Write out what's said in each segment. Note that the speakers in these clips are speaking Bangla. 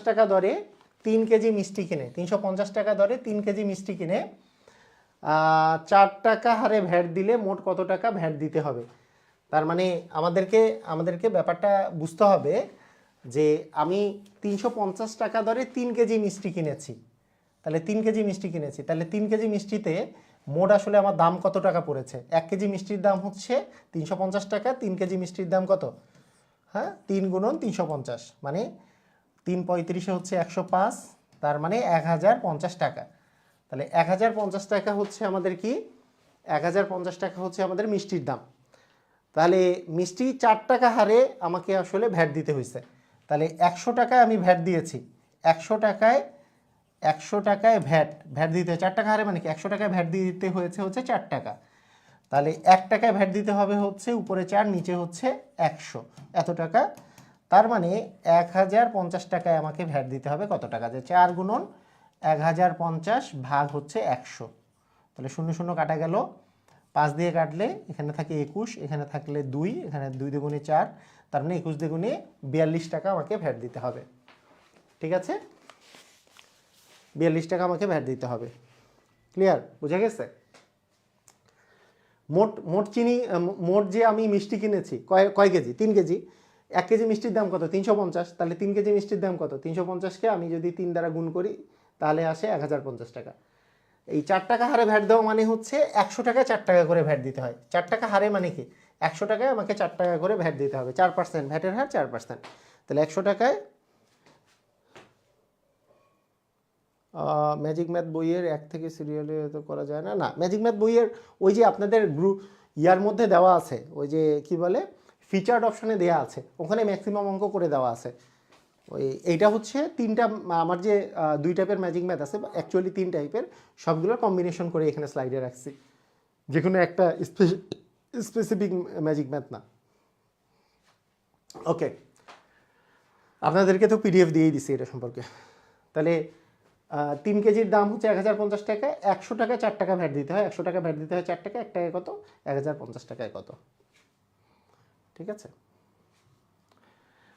টাকা দরে 3 কেজি মিষ্টি কিনে 350 টাকা দরে 3 কেজি মিষ্টি কিনে 4 টাকা হারে ভ্যাট দিলে মোট কত টাকা ভ্যাট দিতে হবে? তার মানে আমাদেরকে ব্যাপারটা বুঝতে হবে যে আমি 350 টাকা দরে 3 কেজি মিষ্টি কিনেছি, তাহলে 3 কেজি মিষ্টি কিনেছি, তাহলে 3 কেজি মিষ্টিতে মোট আসলে আমার দাম কত টাকা পড়েছে? 1 কেজি মিষ্টির দাম হচ্ছে 350 টাকা, 3 কেজি মিষ্টির দাম কত? হ্যাঁ, 3 গুণন 350 মানে 3 35 হচ্ছে 105, তার মানে 1050 টাকা। তাহলে 1050 টাকা হচ্ছে আমাদের কি? 1050 টাকা হচ্ছে আমাদের মিষ্টির দাম। তাহলে মিষ্টি 4 টাকা হারে আমাকে আসলে ভ্যাট দিতে হয়েছে। তাহলে 100 টাকায় আমি ভ্যাট দিয়েছি, 100 টাকায় ভ্যাট দিতে 4 টাকা হারে মানে কি 100 টাকায় ভ্যাট দিতে হয়েছে হচ্ছে 4 টাকা। তাহলে 1 টাকায় ভ্যাট দিতে হবে হচ্ছে উপরে 4 নিচে হচ্ছে 100, এত টাকা। তার মানে 1050 টাকায় আমাকে ভ্যাট দিতে হবে কত টাকা? যে 4 গুণন 1050 ভাগ হচ্ছে 100, তাহলে 0 0 কাটা গেল, 5 দিয়ে কাটলে এখানে থাকে 21, এখানে থাকলে 2, এখানে 2 দুগুণে 4, তার মানে 21 দুগুণে 42 টাকা আমাকে ভ্যাট দিতে হবে। ঠিক আছে, 42 টাকা আমাকে ভ্যাট দিতে হবে। ক্লিয়ার? বুঝা গেছে? মোট চিনি, মোট যে আমি মিষ্টি কিনেছি কয় কেজি? 3 কেজি। 1 কেজি মিষ্টির দাম কত? 350, তাহলে 3 কেজি মিষ্টির দাম কত? 350কে আমি যদি 3 দ্বারা গুণ করি তাহলে আসে 1050 টাকা। এই 4 টাকা হারে ভ্যাট দেওয়া মানে হচ্ছে 100 টাকায় 4 টাকা করে ভ্যাট দিতে হয়। 4 টাকা হারে মানে কি? 100 টাকায় আমাকে 4 টাকা করে ভ্যাট দিতে হবে, 4%, ভ্যাটের হার 4%। তাহলে 100 টাকায় ম্যাজিক ম্যাথ বইয়ের 1 থেকে সিরিয়ালে তো করা যায় না, না ম্যাজিক ম্যাথ বইয়ের ওই যে আপনাদের গ্রুপ ইয়ার মধ্যে দেওয়া আছে, ওই যে কি বলে ফিচার্ড অপশনে দেওয়া আছে, ওখানে ম্যাক্সিমাম অঙ্ক করে দেওয়া আছে। ওই এইটা হচ্ছে 3টা, আমার যে 2 টাইপের ম্যাজিক ম্যাথ আছে, অ্যাকচুয়ালি 3 টাইপের, সবগুলোর কম্বিনেশন করে এখানে স্লাইডে রাখছি, যে কোনো একটা স্পেসিফিক ম্যাজিক ম্যাথ না। ওকে, আপনাদেরকে তো পিডিএফ দিয়েই দিছি এটা সম্পর্কে। তাহলে 3 কেজির দাম হচ্ছে 1050 টাকা, 100 টাকা 4 টাকা ভ্যাট দিতে হয়, 100 টাকা ভ্যাট দিতে হয় 4 টাকা, 1 টাকায় কত? 1050 টাকায় কত? ঠিক আছে।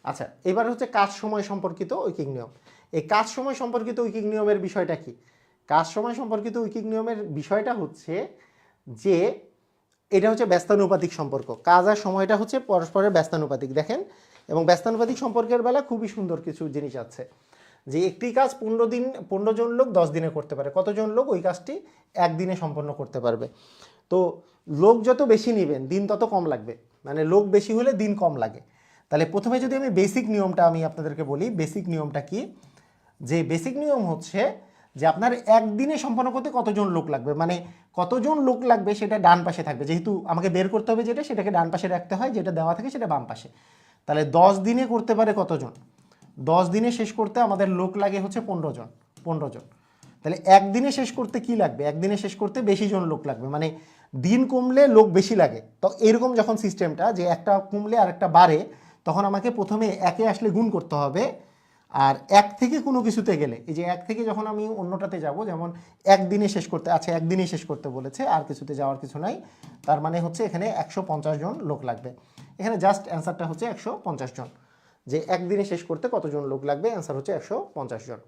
আচ্ছা, এবার হচ্ছে কাজ সময় সম্পর্কিত ঐকিক নিয়ম। এই কাজ সময় সম্পর্কিত ঐকিক নিয়মের বিষয়টা কি? কাজ সময় সম্পর্কিত ঐকিক নিয়মের বিষয়টা হচ্ছে যে এটা হচ্ছে ব্যস্তানুপাতিক সম্পর্ক, কাজ আর সময়টা হচ্ছে পরস্পরের ব্যস্তানুপাতিক। দেখেন, এবং ব্যস্তানুপাতিক সম্পর্কের বেলা খুবই সুন্দর কিছু জিনিস আছে, যে একটি কাজ 15 জন লোক 10 দিনে করতে পারে। কতজন লোক ওই কাজটি 1 দিনে সম্পন্ন করতে পারবে? তো লোক যত বেশি নেবেন দিন তত কম লাগবে, মানে লোক বেশি হলে দিন কম লাগে। তাহলে প্রথমে যদি আমি বেসিক নিয়মটা আমি আপনাদেরকে বলি, বেসিক নিয়মটা কি? যে বেসিক নিয়ম হচ্ছে যে আপনার 1 দিনে সম্পন্ন করতে কতজন লোক লাগবে, মানে কতজন লোক লাগবে সেটা ডান পাশে থাকবে, যেহেতু আমাকে বের করতে হবে যেটা, সেটাকে ডান পাশে রাখতে হয়, যেটা দেওয়া থাকে সেটা বাম পাশে। তাহলে 10 দিনে করতে পারে কতজন? 10 দিনে শেষ করতে আমাদের লোক লাগে হচ্ছে 15 জন। 15 জন। তাহলে 1 দিনে শেষ করতে কি লাগবে? 1 দিনে শেষ করতে বেশি জন লোক লাগবে, মানে দিন কমলে লোক বেশি লাগে। তো এরকম যখন সিস্টেমটা, যে একটা কমলে আর একটা বাড়ে, তখন আমাকে প্রথমে একে আসলে গুণ করতে হবে। আর 1 থেকে কোনো কিছুতে গেলে, এই যে 1 থেকে যখন আমি অন্যটাতে যাব, যেমন 1 দিনে শেষ করতে, আচ্ছা 1 দিনে শেষ করতে বলেছে, আর কিছুতে যাওয়ার কিছু নাই, তার মানে হচ্ছে এখানে 150 জন লোক লাগবে। এখানে জাস্ট অ্যান্সারটা হচ্ছে 150 জন, যে 1 দিনে শেষ করতে কতজন লোক লাগবে, অ্যান্সার হচ্ছে 150 জন।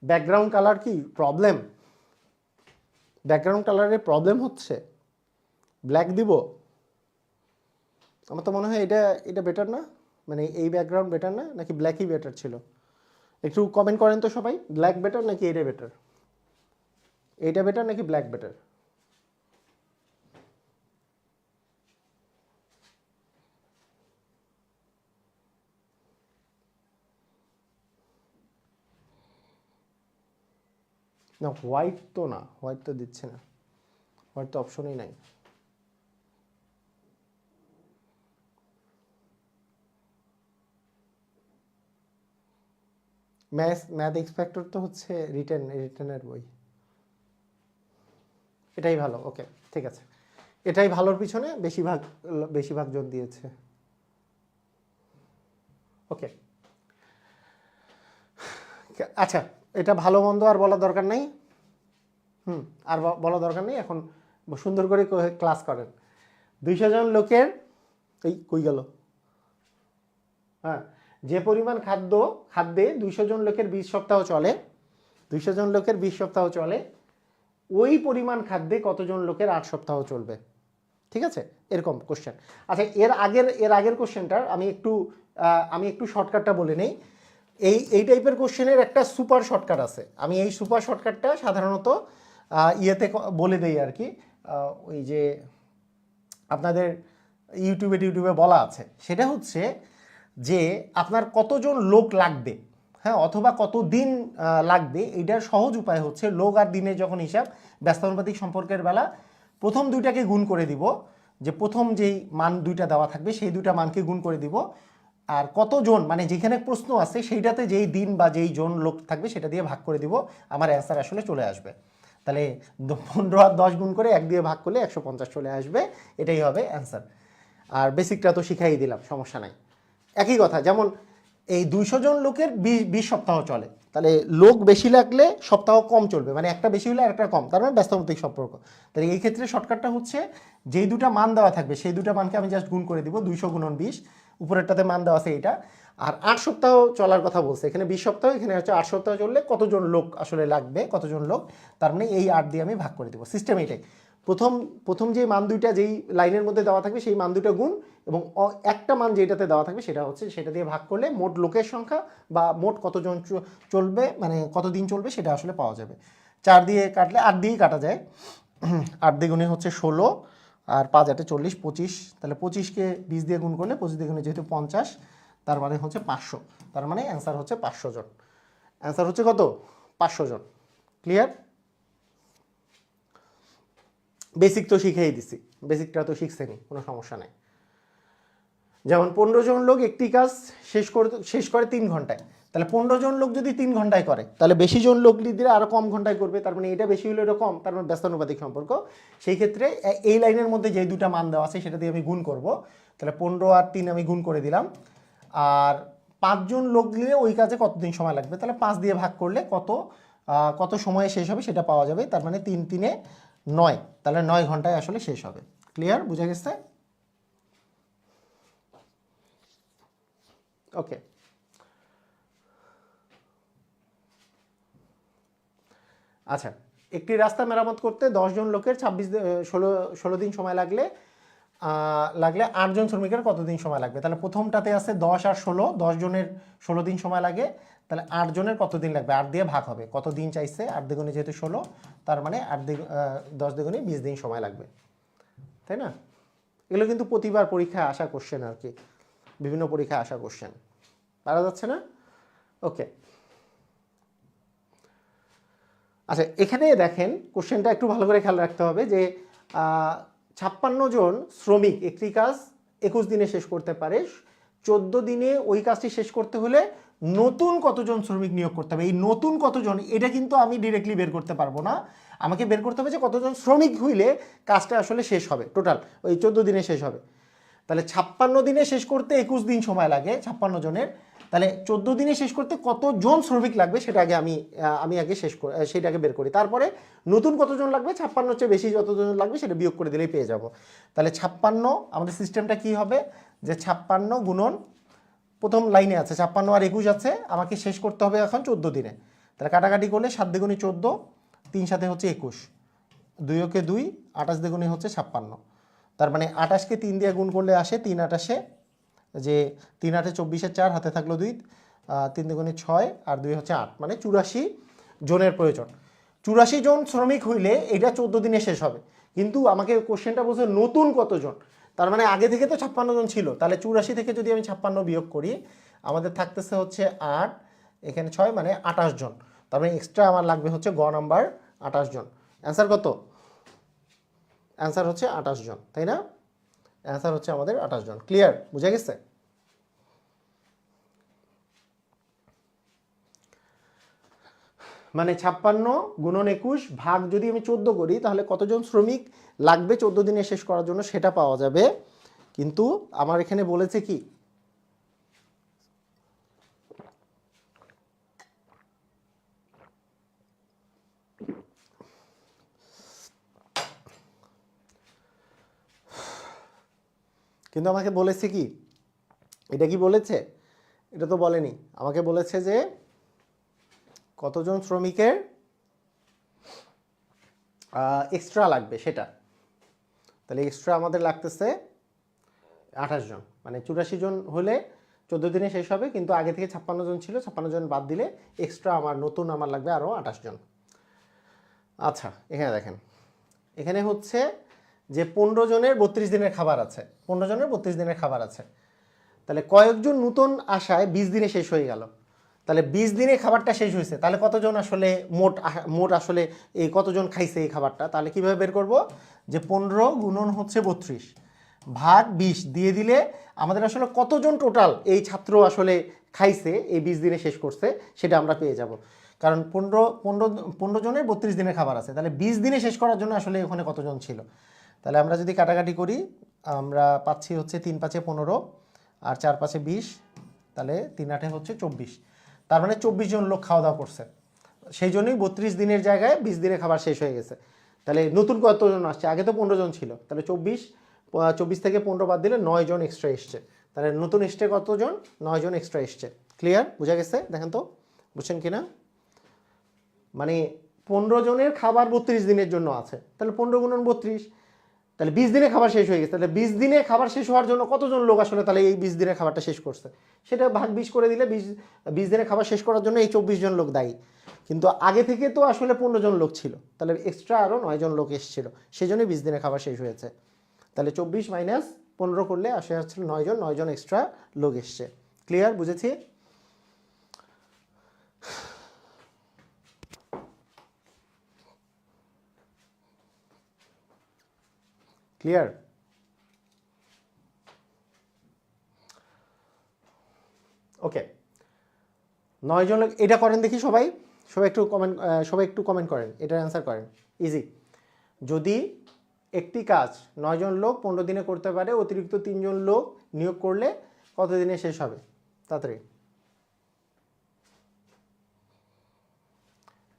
ব্যাকগ্রাউন্ড কালার কি প্রবলেম? ব্যাকগ্রাউন্ড কালারের প্রবলেম হচ্ছে? ব্ল্যাক দিব? আমার তো মনে হয় এটা বেটার না, মানে এই ব্যাকগ্রাউন্ড বেটার না, নাকি ব্ল্যাকই বেটার ছিল? একটু কমেন্ট করেন তো সবাই, ব্ল্যাক বেটার নাকি এটা বেটার? এইটা বেটার নাকি ব্ল্যাক বেটার? না হোয়াইট তো না, হোয়াইট তো দিচ্ছে না, হোয়াইট তো অপশনই নাই। ম্যাথ এক্সপেক্টর তো হচ্ছে রিটেনের বই, এটাই ভালো। ওকে, ঠিক আছে, এটাই ভালোর পিছনে বেশিরভাগ জোর দিয়েছে। ওকে, আচ্ছা, এটা ভালো মন্দ আর বলার দরকার নাই। আর বলা দরকার নেই, এখন সুন্দর করে ক্লাস করেন। 200 জন লোকের এই কই গেল, হ্যাঁ, যে পরিমাণ খাদ্যে 200 জন লোকের 20 সপ্তাহ চলে, 200 জন লোকের 20 সপ্তাহ চলে, ওই পরিমাণ খাদ্যে কতজন লোকের 8 সপ্তাহ চলবে। ঠিক আছে, এরকম কোশ্চেন। আচ্ছা, এর আগের কোশ্চেনটার আমি একটু শর্টকাটটা বলে নেই। এই টাইপের কোশ্চেনের একটা সুপার শর্টকাট আছে, আমি এই সুপার শর্টকাটটা সাধারণত ইয়েতে বলে দেই আর কি, ওই যে আপনাদের ইউটিউবে বলা আছে, সেটা হচ্ছে যে আপনার কতজন লোক লাগবে, হ্যাঁ, অথবা কত দিন লাগবে, এইটার সহজ উপায় হচ্ছে লোক আর দিনের যখন হিসাব ব্যস্তানুপাতিক সম্পর্কের বেলা প্রথম দুইটাকে গুণ করে দিব, যে প্রথম যেই মান দুইটা দেওয়া থাকবে সেই দুইটা মানকে গুণ করে দিব, আর কতজন মানে যেখানে প্রশ্ন আছে সেইটাতে যেই দিন বা যেই জন লোক থাকবে সেটা দিয়ে ভাগ করে দিব, আমার অ্যান্সার আসলে চলে আসবে। তাহলে 15 আর 10 গুণ করে 1 দিয়ে ভাগ করলে 150 চলে আসবে, এটাই হবে অ্যান্সার। আর বেসিকটা তো শিখাই দিলাম, সমস্যা নাই। একই কথা, যেমন এই 200 জন লোকের 20 সপ্তাহ চলে, তাহলে লোক বেশি লাগলে সপ্তাহ কম চলবে, মানে একটা বেশি হলে একটা কম, তার মানে ব্যস্তানুপাতিক সম্পর্ক। তাহলে এই ক্ষেত্রে শর্টকাটটা হচ্ছে যেই দুটা মান দেওয়া থাকবে সেই দুটা মানকে আমি জাস্ট গুণ করে দিব, 200 গুণন 20, উপরেরটাতে মান দেওয়া আছে এইটা। আর 8 সপ্তাহ চলার কথা বলছে, এখানে 20 সপ্তাহ, এখানে হচ্ছে 8 সপ্তাহ চললে কতজন লোক আসলে লাগবে, কতজন লোক, তার মানে এই 8 দিয়ে আমি ভাগ করে দেবো। সিস্টেম এইটাই, প্রথম যে মান দুইটা যেই লাইনের মধ্যে দেওয়া থাকবে সেই মান দুটো গুণ, এবং একটা মান যেটাতে দেওয়া থাকবে সেটা দিয়ে ভাগ করলে মোট লোকের সংখ্যা বা মোট কতজন চলবে, মানে কতদিন চলবে সেটা আসলে পাওয়া যাবে। 4 দিয়ে কাটলে 8 দিয়েই কাটা যায়, 8 দ্বিগুণে হচ্ছে 16, আর 5 8 40, 25, তাহলে 25কে 20 দিয়ে গুণ করলে 25 দ্বিগুণে যেহেতু 50, তার মানে হচ্ছে 500, তার মানে অ্যান্সার হচ্ছে 500 জন। অ্যান্সার হচ্ছে কত? 500 জন। ক্লিয়ার? বেসিক তো শিখেই দিছি, বেসিকটা তো শিখছেনি, কোনো সমস্যা নেই। যেমন 15 জন লোক একটি কাজ শেষ করে 3 ঘন্টায়, তাহলে 15 জন লোক যদি 3 ঘন্টায় করে, তাহলে বেশি জন লোক দিলে আরও কম ঘন্টায় করবে, তার মানে এটা বেশি হলে এটা কম, তার মানে ব্যস্তানুপাতিক সম্পর্ক। সেই ক্ষেত্রে এই লাইনের মধ্যে যে দুটা মান দেওয়া আছে সেটা দিয়ে আমি গুণ করব, তাহলে 15 আর 3 আমি গুণ করে দিলাম। আর 5 জন লোক দিলে ওই কাজে কতদিন সময় লাগবে, তাহলে 5 দিয়ে ভাগ করলে কত সময়ে শেষ হবে সেটা পাওয়া যাবে, তার মানে 3 3 9, তাহলে 9 ঘন্টায় আসলে শেষ হবে। ক্লিয়ার? বুঝা গেছে? ওকে, আচ্ছা, একটি রাস্তা মেরামত করতে 10 জন লোকের 16 দিন সময় লাগলে 8 জন শ্রমিকের কতদিন সময় লাগবে? তাহলে প্রথমটাতে আছে 10 আর 16, 10 জনের 16 দিন সময় লাগে, তাহলে 8 জনের কতদিন লাগবে? 8 দিয়ে ভাগ হবে, কত দিন চাইছে, 8 দ্বিগুণে যেহেতু 16, তার মানে 10 দ্বিগুণে 20 দিন সময় লাগবে, তাই না? এগুলো কিন্তু প্রতিবার পরীক্ষায় আসা কোশ্চেন আর কি, বিভিন্ন পরীক্ষায় আসা কোশ্চেন, পারা যাচ্ছে না? ওকে, আচ্ছা, এখানে দেখেন কোশ্চেনটা একটু ভালো করে খেয়াল রাখতে হবে যে 56 জন শ্রমিক একটি কাজ 21 দিনে শেষ করতে পারে, 14 দিনে ওই কাজটি শেষ করতে হলে নতুন কতজন শ্রমিক নিয়োগ করতে হবে। এই নতুন কতজন, এটা কিন্তু আমি ডিরেক্টলি বের করতে পারবো না, আমাকে বের করতে হবে যে কতজন শ্রমিক হইলে কাজটা আসলে শেষ হবে, টোটাল ওই 14 দিনে শেষ হবে। তাহলে 56 দিনে শেষ করতে 21 দিন সময় লাগে 56 জনের, তাহলে 14 দিনে শেষ করতে কতজন শ্রমিক লাগবে সেটা আগে আমি আগে সেটাকে বের করি, তারপরে নতুন কতজন লাগবে 56 চেয়ে বেশি যতজন লাগবে সেটা বিয়োগ করে দিলেই পেয়ে যাব। তাহলে 56, আমাদের সিস্টেমটা কি হবে যে 56 গুণন, প্রথম লাইনে আছে 56 আর 21 আছে, আমাকে শেষ করতে হবে এখন 14 দিনে, তাহলে কাটাকাটি করলে 7 দ্বিগুণে 14, 3 সাথে হচ্ছে 21, 2 ওকে 2, 28 দ্বিগুণে হচ্ছে 56, তার মানে 28কে 3 দিয়ে গুণ করলে আসে 3 28, যে 3 8 24, 4 হাতে থাকলো 2, 3 দুগুণে 6 আর 2 হচ্ছে 8, মানে 84 জনের প্রয়োজন। 84 জন শ্রমিক হইলে এটা 14 দিনে শেষ হবে, কিন্তু আমাকে কোশ্চেনটা বলছে নতুন কতজন, তার মানে আগে থেকে তো 56 জন ছিল, তাহলে 84 থেকে যদি আমি 56 বিয়োগ করি আমাদের থাকতেছে হচ্ছে 8, এখানে 6, মানে 28 জন, তার মানে এক্সট্রা আমার লাগবে হচ্ছে গ নাম্বার 28 জন। অ্যান্সার কত? অ্যান্সার হচ্ছে 28 জন, তাই না? অ্যান্সার হচ্ছে আমাদের 28 জন। ক্লিয়ার? বুঝা গেছে? মানে 56 গুণন 21 ভাগ যদি আমি 14 করি তাহলে কতজন শ্রমিক লাগবে 14 দিনে শেষ করার জন্য সেটা পাওয়া যাবে, কিন্তু আমার এখানে বলেছে কি কিন্তু আমাকে বলেছে কি, এটা কি বলেছে? এটা তো বলেনি। আমাকে বলেছে যে কতজন শ্রমিকের এক্সট্রা লাগবে সেটা। তাহলে এক্সট্রা আমাদের লাগতেছে 28 জন, মানে 84 জন হলে 14 দিনে শেষ হবে, কিন্তু আগে থেকে 56 জন ছিল, 56 জন বাদ দিলে এক্সট্রা আমার লাগবে আরও 28 জন। আচ্ছা, এখানে দেখেন, এখানে হচ্ছে যে 15 জনের 32 দিনের খাবার আছে, 15 জনের 32 দিনের খাবার আছে। তাহলে কয়েকজন নতুন আসায় 20 দিনে শেষ হয়ে গেল। তাহলে 20 দিনে খাবারটা শেষ হয়েছে, তাহলে কতজন আসলে মোট আসলে এই কতজন খাইছে এই খাবারটা? তাহলে কিভাবে বের করব? যে 15 গুণন হচ্ছে 32 ভাগ 20 দিয়ে দিলে আমাদের আসলে কতজন টোটাল এই ছাত্র আসলে খাইছে, এই 20 দিনে শেষ করছে, সেটা আমরা পেয়ে যাব। কারণ 15 জনের 32 দিনের খাবার আছে, তাহলে 20 দিনে শেষ করার জন্য আসলে ওখানে কতজন ছিল। তাহলে আমরা যদি কাটাকাটি করি, আমরা পাচ্ছি হচ্ছে 3 5 15 আর 4 5 20, তাহলে 3 8 হচ্ছে 24। তার মানে 24 জন লোক খাওয়া দাওয়া করছে, সেই জন্যই 32 দিনের জায়গায় 20 দিনে খাবার শেষ হয়ে গেছে। তাহলে নতুন কতজন আসছে? আগে তো 15 জন ছিল, তাহলে 24 থেকে 15 বাদ দিলে 9 জন এক্সট্রা এসছে। তাহলে নতুন এসছে কতজন? 9 জন এক্সট্রা এসছে। ক্লিয়ার? বোঝা গেছে? দেখেন তো বুঝছেন কিনা। মানে 15 জনের খাবার 32 দিনের জন্য আছে, তাহলে 15 গুণন 32, তাহলে 20 দিনে খাবার শেষ হয়ে গেছে। তাহলে 20 দিনে খাবার শেষ হওয়ার জন্য কতজন লোক আসলে তাহলে এই 20 দিনের খাবারটা শেষ করছে, সেটা ভাগ 20 করে দিলে 20 দিনে খাবার শেষ করার জন্য এই 24 জন লোক দায়ী। কিন্তু আগে থেকে তো আসলে 15 জন লোক ছিল, তাহলে এক্সট্রা আরও 9 জন লোক এসেছিল, সেই জন্যই 20 দিনে খাবার শেষ হয়েছে। তাহলে 24 মাইনাস 15 করলে আসে হচ্ছে 9 জন এক্সট্রা লোক এসছে। ক্লিয়ার? বুঝেছি? ক্লিয়ার? ওকে, 9 জন লোক, এটা করেন দেখি সবাই একটু কমেন্ট করেন, এটার অ্যান্সার করেন। ইজি। যদি একটি কাজ 9 জন লোক 15 দিনে করতে পারে, অতিরিক্ত 3 জন লোক নিয়োগ করলে কত দিনে শেষ হবে? তাড়াতাড়ি।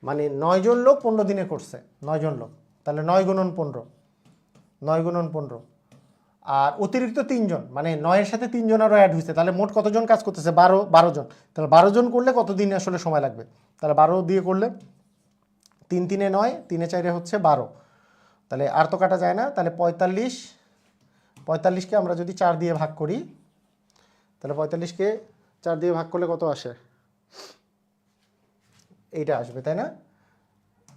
মানে 9 জন লোক 15 দিনে করছে, 9 জন লোক, তাহলে 9 গুণন 15, 9 গুণন 15, আর অতিরিক্ত 3 জন, মানে 9-এর সাথে 3 জন আরও অ্যাড হয়েছে, তাহলে মোট কতজন কাজ করতেছে? 12 জন। তাহলে 12 জন করলে কত দিন আসলে সময় লাগবে? তাহলে 12 দিয়ে করলে 3 3 9, 3 4 হচ্ছে 12, তাহলে আর তো কাটা যায় না। তাহলে 45কে আমরা যদি 4 দিয়ে ভাগ করি, তাহলে 45কে 4 দিয়ে ভাগ করলে কত আসে? এইটা আসবে, তাই না?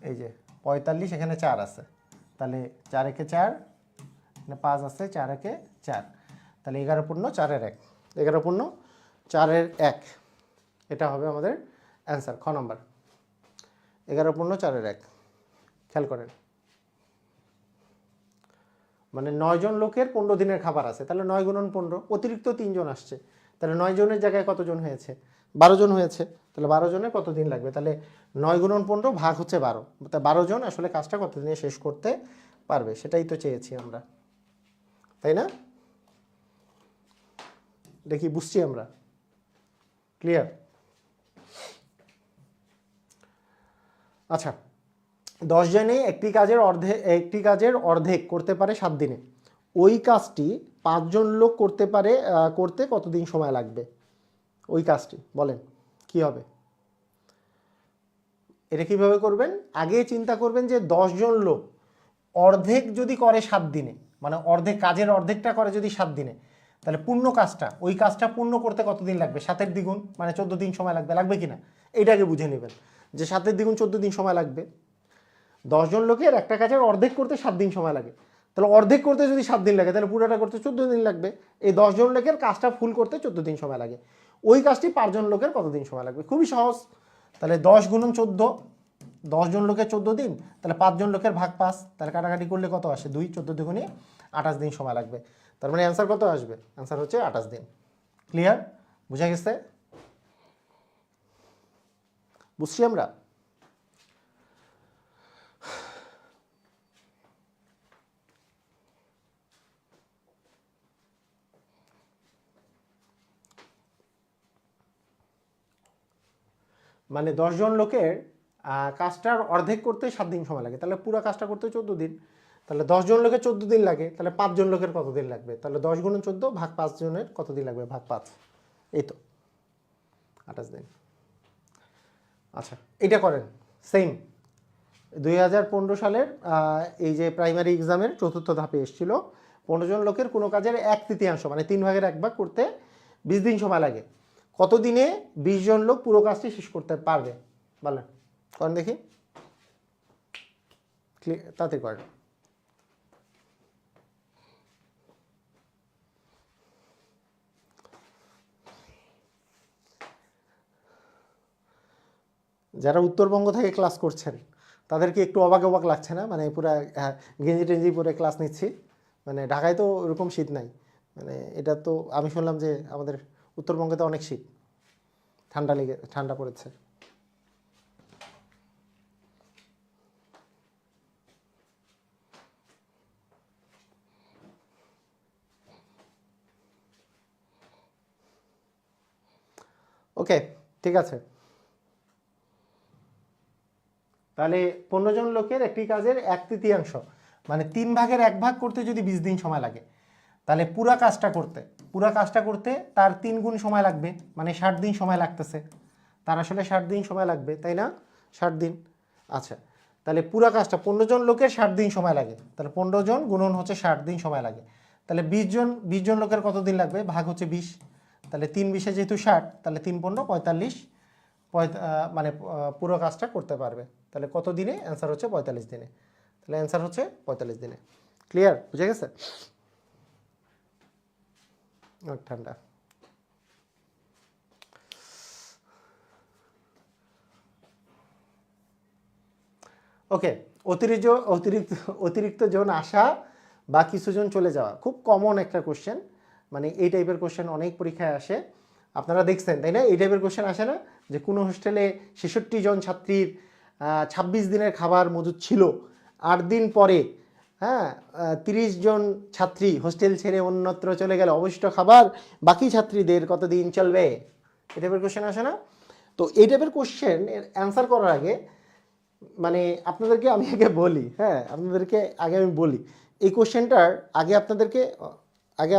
এই যে 45, এখানে 4 আছে, তাহলে 4 একে 4, এখানে 5 আছে, 4 একে 4, তাহলে 11 পূর্ণ 4-এর 1, 11 পূর্ণ 4-এর 1, এটা হবে আমাদের অ্যান্সার, খ নম্বর। 11 পূর্ণ 4-এর 1, খেয়াল করেন। মানে 9 জন লোকের 15 দিনের খাবার আছে, তাহলে 9 গুণন 15, অতিরিক্ত 3 জন আসছে, তাহলে 9 জনের জায়গায় কতজন হয়েছে? 12 জন হয়েছে। তাহলে 12 জনের কত দিন লাগবে? তাহলে 9 গুণন 15 ভাগ হচ্ছে 12, তা 12 জন আসলে কাজটা কত দিনে শেষ করতে পারবে, সেটাই তো চেয়েছি আমরা, তাই না? এটা কি বুঝছি আমরা? ক্লিয়ার? আচ্ছা, 10 জনে একটি কাজের অর্ধেক করতে পারে 7 দিনে, ওই কাজটি 5 জন লোক করতে পারে, করতে কতদিন সময় লাগবে? ওই কাজটি বলেন কি হবে? এটা কিভাবে করবেন? আগে চিন্তা করবেন যে 10 জন লোক অর্ধেক যদি করে 7 দিনে, মানে কাজের অর্ধেকটা করে যদি 7 দিনে, তাহলে পূর্ণ কাজটা, ওই কাজটা পূর্ণ করতে কতদিন লাগবে? 7-এর দ্বিগুণ, মানে 14 দিন সময় লাগবে কিনা এইটাকে বুঝে নেবেন, যে 7-এর দ্বিগুণ 14 দিন সময় লাগবে। 10 জন লোকের একটা কাজের অর্ধেক করতে 7 দিন সময় লাগে, তাহলে অর্ধেক করতে যদি 7 দিন লাগে, তাহলে পুরোটা করতে 14 দিন লাগবে। এই 10 জন লোকের কাজটা ফুল করতে 14 দিন সময় লাগে, ওই কাজটি 5 জন লোকের কতদিন সময় লাগবে? খুবই সহজ। তাহলে 10 গুণন 14, 10 জন লোকের 14 দিন, তাহলে 5 জন লোকের ভাগ 5, তাহলে কাটাকাটি করলে কত আসে? 2, 14 দুগুণে 28 দিন সময় লাগবে। তার মানে অ্যান্সার কত আসবে? অ্যান্সার হচ্ছে 28 দিন। ক্লিয়ার? বুঝা গেছে? বুঝছি আমরা? মানে 10 জন লোকের কাজটার অর্ধেক করতে 7 দিন সময় লাগে, তাহলে পুরো কাজটা করতে 14 দিন। তাহলে 10 জন লোকের 14 দিন লাগে, তাহলে 5 জন লোকের কত দিন লাগবে? তাহলে 10 গুণন 14 ভাগ 5 জনের কত দিন লাগবে? ভাগ 5, এই তো 28 দিন। আচ্ছা, এটা করেন সেম 2015 সালের এই যে প্রাইমারি এক্সামের চতুর্থ ধাপে এসেছিল, 15 জন লোকের কোনো কাজের 1/3 মানে 3 ভাগের 1 ভাগ করতে 20 দিন সময় লাগে। কত দিনে 20 জন লোক পুরো কাজটি শেষ করতে পারবে বলেন? করেন দেখি, তাতে করেন। যারা উত্তরবঙ্গ থেকে ক্লাস করছেন তাদেরকে একটু অবাক অবাক লাগছে না? মানে পুরো গেঞ্জি টেঞ্জি পরে ক্লাস নিচ্ছি, মানে ঢাকায় তো ওরকম শীত নাই, মানে এটা তো আমি শুনলাম যে আমাদের উত্তরবঙ্গে তো অনেক শীত, ঠান্ডা পড়েছে। ওকে, ঠিক আছে। তাহলে 15 জন লোকের একটি কাজের 1/3 মানে 3 ভাগের 1 ভাগ করতে যদি 20 দিন সময় লাগে, তাহলে পুরা কাজটা করতে তার 3 গুণ সময় লাগবে, মানে 60 দিন সময় লাগতেছে। তার আসলে 60 দিন সময় লাগবে, তাই না? 60 দিন। আচ্ছা, তাহলে পুরা কাজটা 15 জন লোকের 60 দিন সময় লাগে, তাহলে 15 জন গুণন হচ্ছে 60 দিন সময় লাগে। তাহলে 20 জন লোকের কত দিন লাগবে? ভাগ হচ্ছে 20, তাহলে 3 20 যেহেতু 60, তাহলে 3 15 45, মানে পুরো কাজটা করতে পারবে। তাহলে কত দিনে? অ্যান্সার হচ্ছে 45 দিনে। তাহলে অ্যান্সার হচ্ছে 45 দিনে। ক্লিয়ার? বুঝে গেছে? ঠান্ডা। ওকে, অতিরিক্ত জন আসা বা কিছু জন চলে যাওয়া খুব কমন একটা কোশ্চেন, মানে এই টাইপের কোশ্চেন অনেক পরীক্ষায় আসে, আপনারা দেখছেন তাই না? এই টাইপের কোশ্চেন আসে না যে কোনো হোস্টেলে 66 জন ছাত্রীর 26 দিনের খাবার মজুদ ছিল, 8 দিন পরে 30 জন ছাত্রী হোস্টেল ছেড়ে অন্যত্র চলে গেল, অবশিষ্ট খাবার বাকি ছাত্রীদের কতদিন চলবে? এই টাইপের কোশ্চেন আসে না? তো এই টাইপের কোশ্চেন অ্যান্সার করার আগে মানে আপনাদেরকে আমি বলি এই কোশ্চেনটার আগে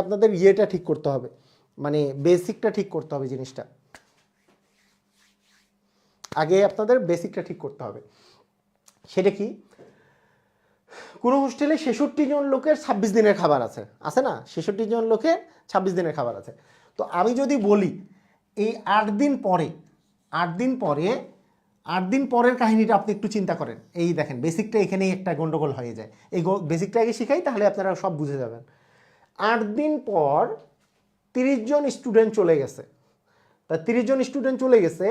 আপনাদের ইয়েটা ঠিক করতে হবে, মানে বেসিকটা ঠিক করতে হবে। জিনিসটা আগে আপনাদের বেসিকটা ঠিক করতে হবে। সেটা কি? কোনো হোস্টেলে 66 জন লোকের 26 দিনের খাবার আছে না? 66 জন লোকের 26 দিনের খাবার আছে। তো আমি যদি বলি এই 8 দিন পরের কাহিনীটা আপনি একটু চিন্তা করেন। এই দেখেন, বেসিকটা এখানেই একটা গন্ডগোল হয়ে যায়। এই বেসিকটা আগে শিখাই, তাহলে আপনারা সব বুঝে যাবেন। 8 দিন পর 30 জন স্টুডেন্ট চলে গেছে। তা 30 জন স্টুডেন্ট চলে গেছে,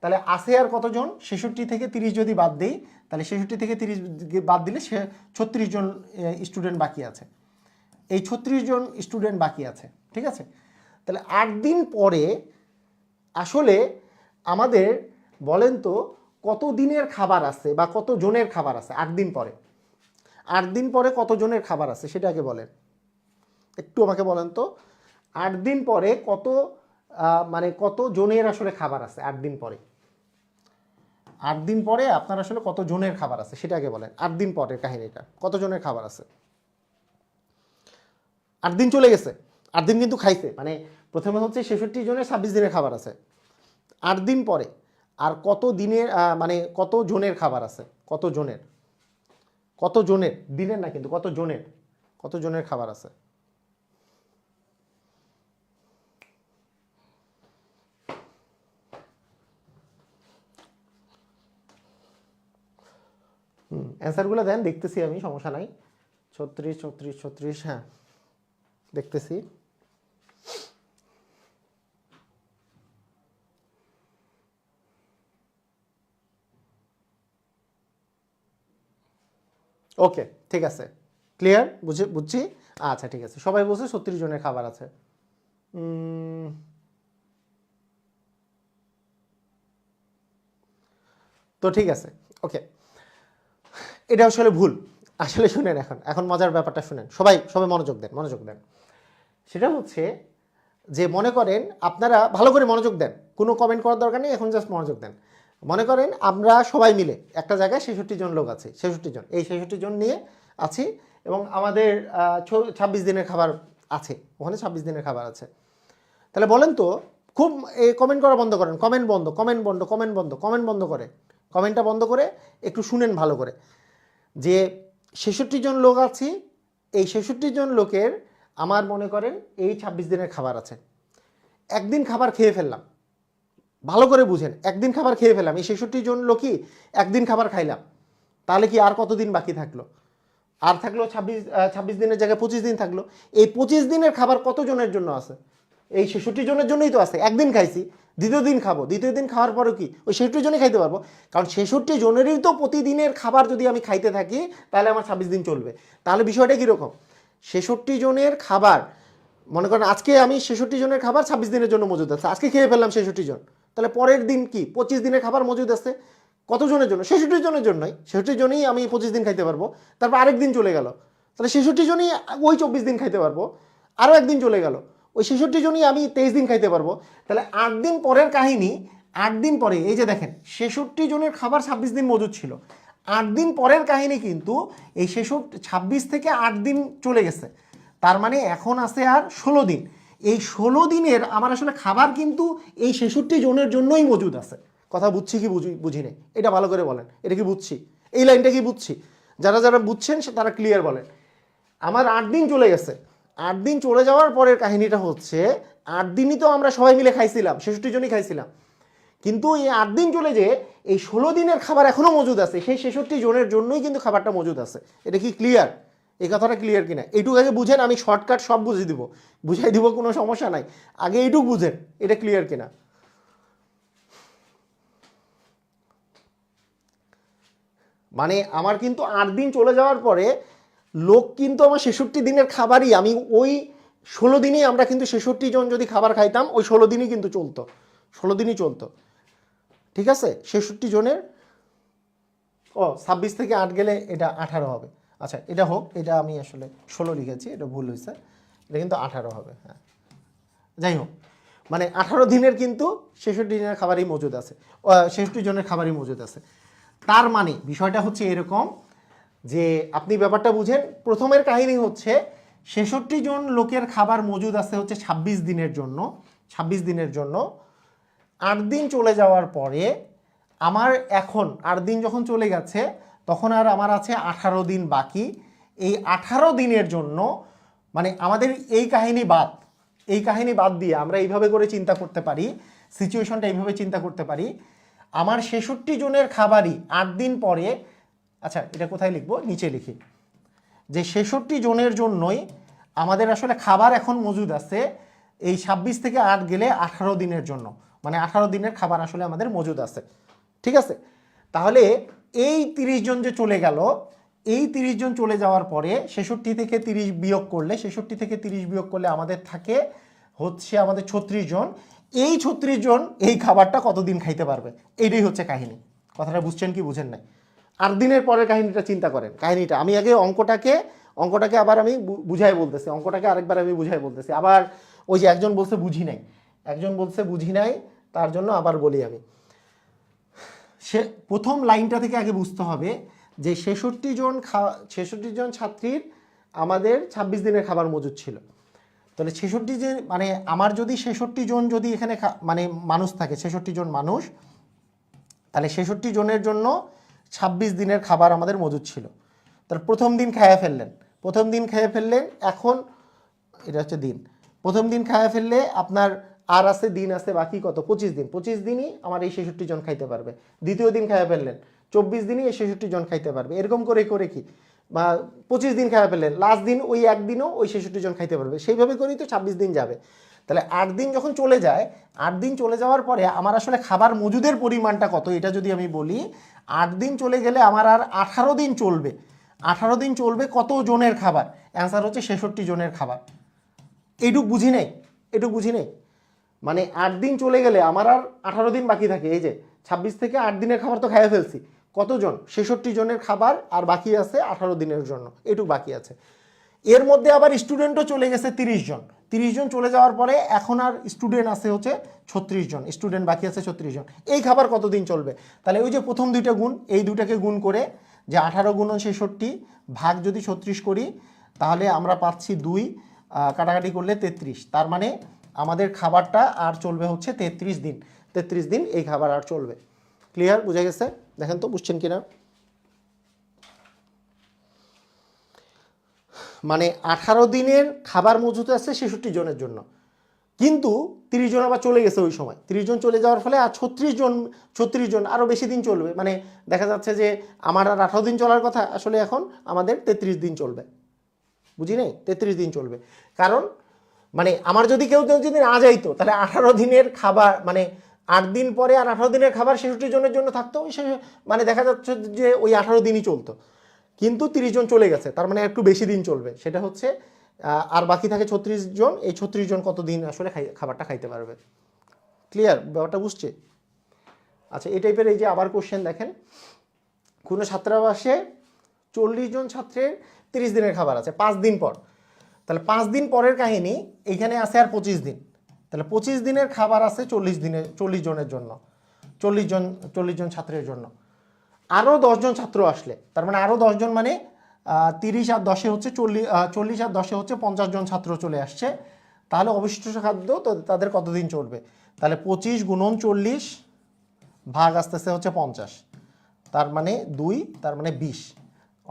তাহলে আছে আর কতজন? 66 থেকে 30 যদি বাদ দিই, তাহলে 66 থেকে 30 বাদ দিলে 36 জন স্টুডেন্ট বাকি আছে। এই 36 জন স্টুডেন্ট বাকি আছে, ঠিক আছে? তাহলে 8 দিন পরে আসলে আমাদের বলেন তো কত দিনের খাবার আছে বা কত জনের খাবার আছে? 8 দিন পরে কত জনের খাবার আছে সেটা আগে বলেন, একটু আমাকে বলেন তো। 8 দিন পরে মানে কত জনের আসলে খাবার আছে? 8 দিন পরে আপনার আসলে কত জনের খাবার আছে সেটা আগে বলেন। 8 দিন পরের কাহিনীটা, কত জনের খাবার আছে? 8 দিন চলে গেছে, 8 দিন কিন্তু খাইছে, মানে প্রথমে হচ্ছে 66 জনের 26 দিনের খাবার আছে। 8 দিন পরে আর কত দিনের মানে কত জনের খাবার আছে? কত জনের দিনের না কিন্তু, কত জনের খাবার আছে? অ্যান্সারগুলো দেন, দেখতেছি আমি, সমস্যা নাই। 36, হ্যাঁ দেখতেছি। ওকে, ঠিক আছে, ক্লিয়ার, বুঝছি। আচ্ছা ঠিক আছে, সবাই বলছে 36 জনের খাবার আছে। তো ঠিক আছে, ওকে, এটা আসলে ভুল। আসলে শুনেন, এখন মজার ব্যাপারটা শুনেন, সবাই মনোযোগ দেন। সেটা হচ্ছে যে মনে করেন, আপনারা ভালো করে মনোযোগ দেন, কোনো কমেন্ট করার দরকার নেই, এখন জাস্ট মনোযোগ দেন। মনে করেন আমরা সবাই মিলে একটা জায়গায় 66 জন লোক আছে, 66 জন, এই 66 জন নিয়ে আছি এবং আমাদের 26 দিনের খাবার আছে, ওখানে 26 দিনের খাবার আছে। তাহলে বলেন তো, খুব কমেন্ট করা বন্ধ করেন, কমেন্ট বন্ধ, কমেন্ট বন্ধ, কমেন্ট বন্ধ, কমেন্ট বন্ধ করে, কমেন্টটা বন্ধ করে একটু শুনেন ভালো করে, যে 66 জন লোক আছি, এই 66 জন লোকের আমার মনে করেন এই 26 দিনের খাবার আছে। একদিন খাবার খেয়ে ফেললাম, ভালো করে বুঝেন, একদিন খাবার খেয়ে ফেললাম, এই 66 জন লোকই একদিন খাবার খাইলাম, তাহলে কি আর কতদিন বাকি থাকলো? আর থাকলো 26 দিনের জায়গায় 25 দিন থাকলো। এই 25 দিনের খাবার কতজনের জন্য আছে? এই 66 জনের জন্যই তো আছে। একদিন খাইছি, দ্বিতীয় দিন খাবো, দ্বিতীয় দিন খাওয়ার পরে কি ওই 66 জনই খাইতে পারবো? কারণ 66 জনেরই তো প্রতিদিনের খাবার যদি আমি খাইতে থাকি তাহলে আমার 26 দিন চলবে। তাহলে বিষয়টা কীরকম? 66 জনের খাবার, মনে করেন আজকে আমি 66 জনের খাবার 26 দিনের জন্য মজুদ আছে, আজকে খেয়ে ফেললাম 66 জন, তাহলে পরের দিন কি 25 দিনের খাবার মজুদ আছে কতজনের জন্য? 66 জনের জন্যই। 66 জনই আমি 25 দিন খাইতে পারবো, তারপর আরেক দিন চলে গেল, তাহলে 66 জনই ওই 24 দিন খাইতে পারবো, আরও একদিন চলে গেল, ওই 66 জনই আমি 23 দিন খাইতে পারবো। তাহলে 8 দিন পরের কাহিনী, 8 দিন পরে এই যে দেখেন 66 জনের খাবার 26 দিন মজুদ ছিল, 8 দিন পরের কাহিনী কিন্তু এই 26 থেকে 8 দিন চলে গেছে, তার মানে এখন আছে আর 16 দিন। এই 16 দিনের আমার আসলে খাবার কিন্তু এই 66 জনের জন্যই মজুদ আছে। কথা বুঝছি কি বুঝি নেই? এটা ভালো করে বলেন, এটা কি বুঝছি? এই লাইনটা কি বুঝছি? যারা যারা বুঝছেন তারা ক্লিয়ার বলেন। আমার 8 দিন চলে গেছে, 8 দিন চলে যাওয়ার পরের কাহিনীটা হচ্ছে 8 দিনই তো আমরা সবাই মিলে খাইছিলাম, 66 জনই খাইছিলাম, কিন্তু এই 8 দিন চলে যে এই 16 দিনের খাবার এখনও মজুদ আছে, সেই 66 জনের জন্যই কিন্তু খাবারটা মজুদ আছে। এটা কি ক্লিয়ার? এই কথাটা ক্লিয়ার কিনা এইটুকু আগে বুঝেন, আমি শর্টকাট সব বুঝিয়ে দিব, বুঝাই দিব, কোনো সমস্যা নাই, আগে এইটুকু বুঝেন এটা ক্লিয়ার কিনা। মানে আমার কিন্তু 8 দিন চলে যাওয়ার পরে লোক কিন্তু আমার 66 দিনের খাবারই আমি ওই 16 দিনই আমরা কিন্তু 66 জন যদি খাবার খাইতাম ওই 16 দিনই কিন্তু চলতো, 16 দিনই চলতো, ঠিক আছে? 66 জনের 26 থেকে 8 গেলে এটা 18 হবে। আচ্ছা এটা হোক, এটা আমি আসলে 16 লিখেছি, এটা ভুল হয়েছে, এটা কিন্তু 18 হবে। হ্যাঁ যাই হোক, মানে 18 দিনের কিন্তু 66 দিনের খাবারই মজুদ আছে, 66 জনের খাবারই মজুদ আছে। তার মানে বিষয়টা হচ্ছে এরকম যে আপনি ব্যাপারটা বুঝেন, প্রথমের কাহিনী হচ্ছে 66 জন লোকের খাবার মজুদ আছে হচ্ছে 26 দিনের জন্য, 26 দিনের জন্য। 8 দিন চলে যাওয়ার পরে আমার এখন 8 দিন যখন চলে গেছে তখন আর আমার আছে 18 দিন বাকি। এই 18 দিনের জন্য মানে আমাদের এই কাহিনী বাদ দিয়ে আমরা এইভাবে করে চিন্তা করতে পারি, সিচুয়েশনটা এইভাবে চিন্তা করতে পারি, আমার 66 জনের খাবারই 8 দিন পরে, আচ্ছা এটা কোথায় লিখবো, নিচে লিখি, যে 66 জনের জন্যই আমাদের আসলে খাবার এখন মজুদ আছে এই 26 থেকে 8 গেলে 18 দিনের জন্য, মানে 18 দিনের খাবার আসলে আমাদের মজুদ আছে, ঠিক আছে? তাহলে এই 30 জন যে চলে গেল, এই 30 জন চলে যাওয়ার পরে 66 থেকে 30 বিয়োগ করলে, 66 থেকে 30 বিয়োগ করলে আমাদের থাকে হচ্ছে আমাদের 36 জন। এই 36 জন এই খাবারটা কতদিন খাইতে পারবে, এইটাই হচ্ছে কাহিনী। কথাটা বুঝছেন কি বুঝেন নাই? 8 দিনের পরের কাহিনীটা চিন্তা করেন, কাহিনীটা আমি আগে অঙ্কটাকে আবার আমি বুঝাই বলতেছি, অঙ্কটাকে আরেকবার আমি বুঝাই বলতেছি। আবার ওই যে একজন বলছে বুঝি নাই, তার জন্য আবার বলি আমি, সে প্রথম লাইনটা থেকে আগে বুঝতে হবে যে 66 জন ছাত্রীর আমাদের 26 দিনের খাবার মজুদ ছিল। তাহলে 66 যে মানে আমার যদি 66 জন যদি এখানে মানে মানুষ থাকে, 66 জন মানুষ, তাহলে 66 জনের জন্য 26 দিনের খাবার আমাদের মজুদ ছিল। তাহলে প্রথম দিন খেয়ে ফেললেন, এখন এটা হচ্ছে দিন, প্রথম দিন খেয়ে ফেললে আপনার আর আছে দিন আছে বাকি কত, 25 দিন, 25 দিনই আমার এই 66 জন খাইতে পারবে। দ্বিতীয় দিন খেয়ে ফেললেন, 24 দিনই এই 66 জন খাইতে পারবে। এরকম করে কি বা 25 দিন খেয়ে ফেললেন, লাস্ট দিন ওই একদিনও ওই 66 জন খাইতে পারবে, সেইভাবে করেই তো 26 দিন যাবে। তাহলে 8 দিন যখন চলে যায়, 8 দিন চলে যাওয়ার পরে আমার আসলে খাবার মজুদের পরিমাণটা কত এটা যদি আমি বলি, 8 দিন চলে গেলে আমার আর 18 দিন চলবে। 18 দিন চলবে কত জনের খাবার? অ্যান্সার হচ্ছে 66 জনের খাবার। এইটুক বুঝি নেই, মানে 8 দিন চলে গেলে আমার আর 18 দিন বাকি থাকে। এই যে 26 থেকে 8 দিনের খাবার তো খেয়ে ফেলছি, কতজন? 66 জনের খাবার, আর বাকি আছে 18 দিনের জন্য, এইটুক বাকি আছে। এর মধ্যে আবার স্টুডেন্টও চলে গেছে 30 জন। 30 জন চলে যাওয়ার পরে এখন আর স্টুডেন্ট আছে হচ্ছে 36 জন, স্টুডেন্ট বাকি আছে 36 জন। এই খাবার কতদিন চলবে? তাহলে ওই যে প্রথম দুইটা গুণ, এই দুটাকে গুণ করে যে 18 গুণন 66 ভাগ যদি 36 করি তাহলে আমরা পাচ্ছি 2, কাটাকাটি করলে 33। তার মানে আমাদের খাবারটা আর চলবে হচ্ছে 33 দিন। 33 দিন এই খাবার আর চলবে। ক্লিয়ার, বুঝা গেছে? দেখেন তো বুঝছেন কিনা। মানে 18 দিনের খাবার মজুত আছে 66 জনের জন্য, কিন্তু 30 জন আবার চলে গেছে ওই সময়। 30 জন চলে যাওয়ার ফলে আর 36 জন আরও বেশি দিন চলবে। মানে দেখা যাচ্ছে যে আমার আর 18 দিন চলার কথা, আসলে এখন আমাদের 33 দিন চলবে। বুঝি নেই? 33 দিন চলবে। কারণ মানে আমার যদি কেউ যদি না যাইতো তাহলে 18 দিনের খাবার, মানে 8 দিন পরে আর 18 দিনের খাবার 66 জনের জন্য থাকতো, মানে দেখা যাচ্ছে যে ওই 18 দিনই চলতো। কিন্তু 30 জন চলে গেছে, তার মানে একটু বেশি দিন চলবে। সেটা হচ্ছে আর বাকি থাকে 36 জন। এই 36 জন কতদিন আসলে খাবারটা খাইতে পারবে। ক্লিয়ার, ব্যাপারটা বুঝছে? আচ্ছা, এই টাইপের এই যে আবার কোশ্চেন দেখেন, কোনো ছাত্রাবাসে 40 জন ছাত্রের 30 দিনের খাবার আছে 5 দিন পর। তাহলে 5 দিন পরের কাহিনী, এইখানে আছে আর 25 দিন। তাহলে 25 দিনের খাবার আছে 40 জনের জন্য, 40 জন ছাত্রের জন্য। আরও 10 জন ছাত্র আসলে, তার মানে আরও 10 জন, মানে 30 আর 10-এ হচ্ছে 40 আর 10-এ হচ্ছে 50 জন ছাত্র চলে আসছে। তাহলে অবশিষ্ট খাদ্য তো তাদের কতদিন চলবে? তাহলে 25 গুণন 40 ভাগ আসতেছে হচ্ছে 50, তার মানে 2, তার মানে 20।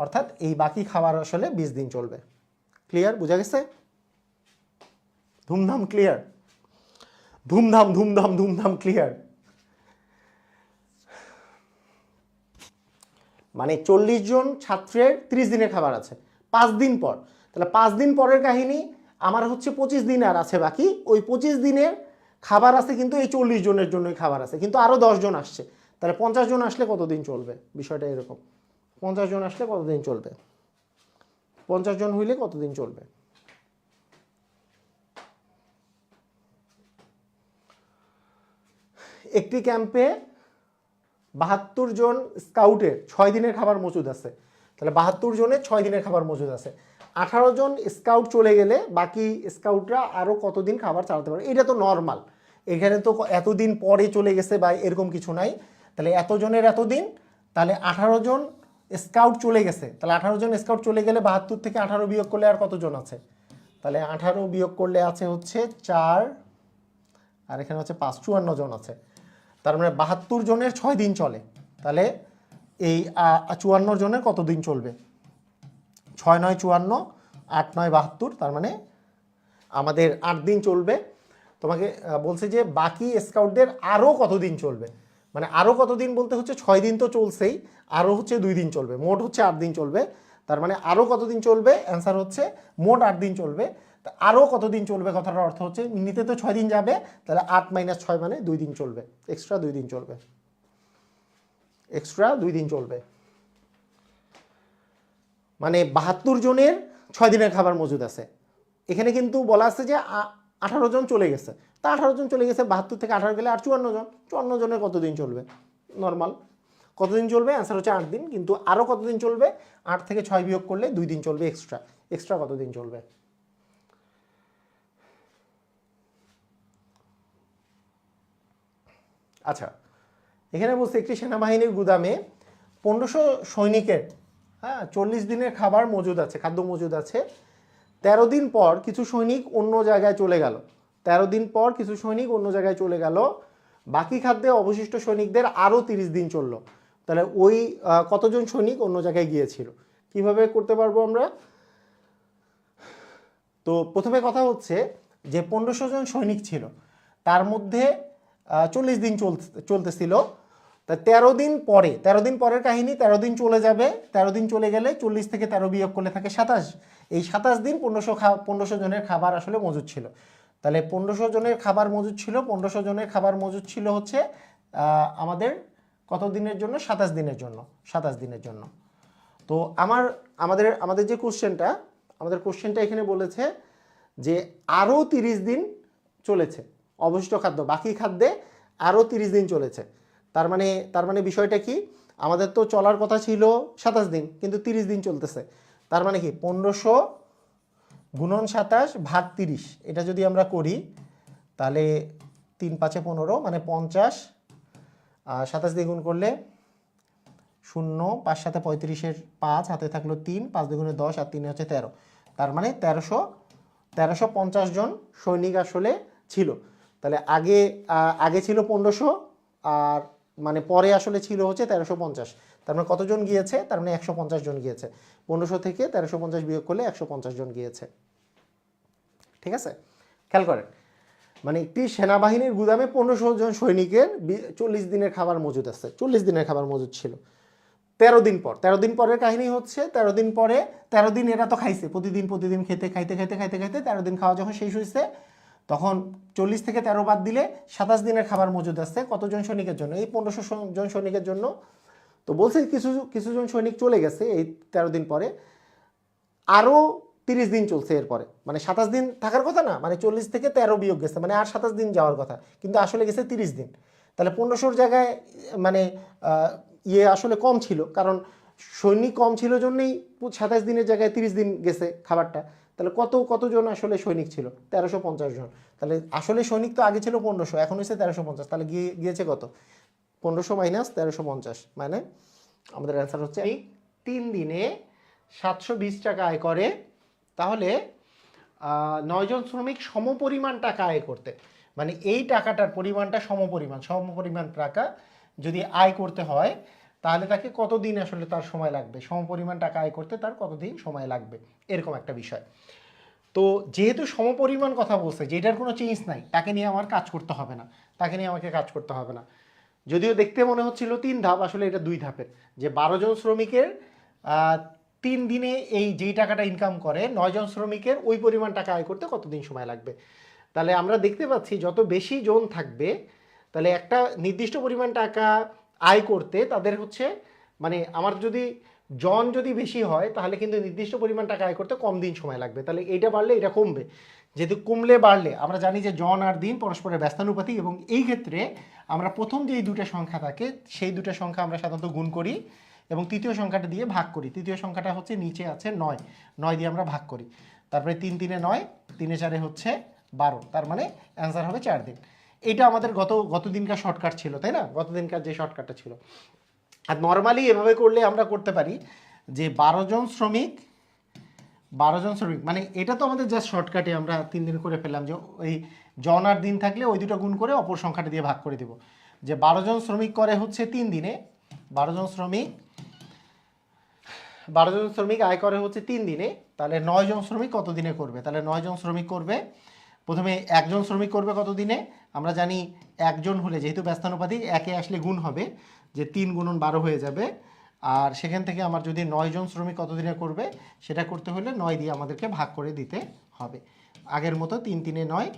অর্থাৎ এই বাকি খাবার আসলে 20 দিন চলবে। ক্লিয়ার, বুঝা গেছে? ধুমধাম ক্লিয়ার, ধুমধাম ধুমধাম ধুমধাম ক্লিয়ার। মানে 40 জন ছাত্রের 30 দিনের খাবার আছে 5 দিন পর। তাহলে 5 দিন পরের কাহিনী, আমার হচ্ছে 25 দিন আর আছে বাকি। ওই 25 দিনের খাবার আছে, কিন্তু এই 40 জনের জন্যই খাবার আছে, কিন্তু আরও 10 জন আসছে। তাহলে 50 জন আসলে কতদিন চলবে? বিষয়টা এরকম, 50 জন আসলে কতদিন চলবে? 50 জন হইলে কতদিন চলবে? একটি ক্যাম্পে 72 জন স্কাউটের 6 দিনের খাবার মজুদ আছে। তাহলে 72 জনের 6 দিনের খাবার মজুদ আছে। 18 জন স্কাউট চলে গেলে বাকি স্কাউটরা আরও কতদিন খাবার চালাতে পারে? এটা তো নর্মাল, এখানে তো এতদিন পরে চলে গেছে বা এরকম কিছু নাই। তাহলে এতজনের এতদিন, তাহলে 18 জন স্কাউট চলে গেছে। তাহলে 18 জন স্কাউট চলে গেলে 72 থেকে 18 বিয়োগ করলে আর কতজন আছে? তাহলে 18 বিয়োগ করলে আছে হচ্ছে 4, আর এখানে হচ্ছে 5, 54 জন আছে। তার মানে 72 জনের 6 দিন চলে। তাহলে এই 54 জনের কতদিন চলবে? 6 9 54, 8 9 72, তার মানে আমাদের 8 দিন চলবে। তোমাকে বলছে যে বাকি স্কাউটদের আরও কতদিন চলবে। মানে আরও কতদিন বলতে হচ্ছে 6 দিন তো চলছেই, আরও হচ্ছে 2 দিন চলবে, মোট হচ্ছে 8 দিন চলবে। তার মানে আরও কতদিন চলবে? অ্যান্সার হচ্ছে মোট 8 দিন চলবে। আরও কতদিন চলবে কথাটার অর্থ হচ্ছে নিতে তো 6 দিন যাবে, তাহলে 8 - 6 মানে 2 দিন চলবে, এক্সট্রা 2 দিন চলবে, এক্সট্রা 2 দিন চলবে। মানে 72 জনের 6 দিনের খাবার মজুদ আছে। এখানে কিন্তু বলা আছে যে 18 জন চলে গেছে। তা 18 জন চলে গেছে, 72 থেকে 18 গেলে আর 54 জন। 54 জনের কতদিন চলবে? নর্মাল কতদিন চলবে? অ্যান্সার হচ্ছে 8 দিন। কিন্তু আরও কতদিন চলবে? 8 থেকে 6 বিয়োগ করলে 2 দিন চলবে এক্সট্রা। এক্সট্রা কতদিন চলবে? আচ্ছা, এখানে বলছে একটি সেনাবাহিনীর গুদামে 1500 সৈনিকের 40 দিনের খাবার মজুদ আছে, খাদ্য মজুদ আছে। 13 দিন পর কিছু সৈনিক অন্য জায়গায় চলে গেল। 13 দিন পর কিছু সৈনিক অন্য জায়গায় চলে গেল, বাকি খাদ্যে অবশিষ্ট সৈনিকদের আরও 30 দিন চললো। তাহলে ওই কতজন সৈনিক অন্য জায়গায় গিয়েছিল? কিভাবে করতে পারবো আমরা? তো প্রথমে কথা হচ্ছে যে 1500 জন সৈনিক ছিল, তার মধ্যে 40 দিন চলতেছিল। তা 13 দিন পরে, 13 দিন পরের কাহিনী, 13 দিন চলে যাবে। 13 দিন চলে গেলে 40 থেকে 13 বিয়োগ করলে থাকে 27। এই 27 দিন 1500 জনের খাবার আসলে মজুদ ছিল। তাহলে 1500 জনের খাবার মজুদ ছিল, 1500 জনের খাবার মজুদ ছিল হচ্ছে আমাদের কত দিনের জন্য? 27 দিনের জন্য, 27 দিনের জন্য। তো আমাদের যে কোশ্চেনটা, আমাদের কোশ্চেনটা এখানে বলেছে যে আরও 30 দিন চলেছে অবশিষ্ট খাদ্য, বাকি খাদ্যে আরও 30 দিন চলেছে। তার মানে বিষয়টা কি? আমাদের তো চলার কথা ছিল 27 দিন, কিন্তু 30 দিন চলতেছে। তার মানে কি 1500 গুণন 27 ভাগ 30, এটা যদি আমরা করি তাহলে 3 5 15, মানে 50, 27 দিয়ে গুণ করলে শূন্য, 5 সাথে 35-এর 5, হাতে থাকলো 3, 5 দুগুণে 10 আর 3 হচ্ছে 13। তার মানে 1350 জন সৈনিক আসলে ছিল। তাহলে আগে ছিল 1500, আর মানে পরে আসলে ছিল হচ্ছে 1350। তার মানে কতজন গিয়েছে? তার মানে 150 জন গিয়েছে। 1500 থেকে 1350 বিয়োগ করলে 150 জন গিয়েছে। ঠিক আছে, খেয়াল করেন, মানে একটি সেনাবাহিনীর গুদামে 1500 জন সৈনিকের 40 দিনের খাবার মজুদ আছে, 40 দিনের খাবার মজুদ ছিল। 13 দিন পর, 13 দিন পরের কাহিনী হচ্ছে 13 দিন পরে, 13 দিন এরা তো খাইছে, প্রতিদিন খাইতে 13 দিন খাওয়া যখন শেষ হয়েছে, তখন 40 থেকে 13 বাদ দিলে 27 দিনের খাবার মজুদ আছে কতজন সৈনিকের জন্য? এই 1500 জন সৈনিকের জন্য। তো বলছে কিছুজন সৈনিক চলে গেছে এই 13 দিন পরে, আরও 30 দিন চলছে এরপরে, মানে 27 দিন থাকার কথা না, মানে 40 থেকে 13 বিয়োগ গেছে, মানে আর 27 দিন যাওয়ার কথা, কিন্তু আসলে গেছে 30 দিন। তাহলে 1500-র জায়গায় মানে আসলে কম ছিল, কারণ সৈনিক কম ছিল জন্যই 27 দিনের জায়গায় 30 দিন গেছে খাবারটা। তাহলে কতজন আসলে সৈনিক ছিল? 1350 জন। তাহলে আসলে সৈনিক তো আগে ছিল 1500, এখন হচ্ছে 1350, তাহলে গিয়েছে কত? 1500 মাইনাস 1350, মানে আমাদের অ্যান্সার হচ্ছে 3 দিনে 720 টাকা আয় করে। তাহলে 9 জন শ্রমিক সমপরিমাণ টাকা আয় করতে, মানে এই টাকাটার পরিমাণটা সমপরিমাণ টাকা যদি আয় করতে হয়, তাহলে তাকে কতদিন আসলে তার সময় লাগবে? সমপরিমাণ টাকা আয় করতে তার কতদিন সময় লাগবে, এরকম একটা বিষয়। তো যেহেতু সমপরিমাণ কথা বলছে, যেটার কোনো চেঞ্জ নাই, তাকে নিয়ে আমার কাজ করতে হবে না, আমাকে কাজ করতে হবে না। যদিও দেখতে মনে হচ্ছিল 3 ধাপ, আসলে এটা 2 ধাপের। যে 12 জন শ্রমিকের 3 দিনে এই যেই টাকাটা ইনকাম করে, 9 জন শ্রমিকের ওই পরিমাণ টাকা আয় করতে কতদিন সময় লাগবে। তাহলে আমরা দেখতে পাচ্ছি যত বেশি জন থাকবে, তাহলে একটা নির্দিষ্ট পরিমাণ টাকা আয় করতে তাদের হচ্ছে, মানে আমার যদি জন যদি বেশি হয়, তাহলে কিন্তু নির্দিষ্ট পরিমাণ টাকা আয় করতে কম দিন সময় লাগবে। তাহলে এইটা বাড়লে এটা কমবে, যেহেতু কমলে বাড়লে আমরা জানি যে জন আর দিন পরস্পরের ব্যস্তানুপাতিক, এবং এই ক্ষেত্রে আমরা প্রথম যেই দুটো সংখ্যা থাকে সেই দুটো সংখ্যা আমরা সাধারণত গুণ করি এবং তৃতীয় সংখ্যাটা দিয়ে ভাগ করি। তৃতীয় সংখ্যাটা হচ্ছে নিচে আছে 9, 9 দিয়ে আমরা ভাগ করি। তারপরে 3 3 9, 3 4 হচ্ছে 12, তার মানে অ্যান্সার হবে 4 দিন। এটা আমাদের গত দিনকার শর্টকাট ছিল, তাই না? গত দিনকার যে শর্টকাটটা ছিল। আর নর্মালি এভাবে করলে আমরা করতে পারি যে 12 জন শ্রমিক, মানে এটা তো আমাদের জাস্ট শর্টকাটে আমরা 3 দিন করে ফেললাম, যে ওই জন আর দিন থাকলে ওই দুটো গুণ করে অপর সংখ্যাটা দিয়ে ভাগ করে দেব। যে 12 জন শ্রমিক করে হচ্ছে 3 দিনে, 12 জন শ্রমিক আয় করে হচ্ছে 3 দিনে, তাহলে 9 জন শ্রমিক কত দিনে করবে? তাহলে 9 জন শ্রমিক করবে, প্রথমে একজন শ্রমিক করবে কত দিনে? আমরা জানি একজন হলে যেহেতু ব্যস্তানুপাতিক, একে আসলে গুণ হবে, যে 3 গুণন 12 হয়ে যাবে। আর সেখান থেকে আমার যদি 9 জন শ্রমিক কত দিনে করবে, সেটা করতে হলে 9 দিয়ে আমাদেরকে ভাগ করে দিতে হবে। আগের মতো 3 3 9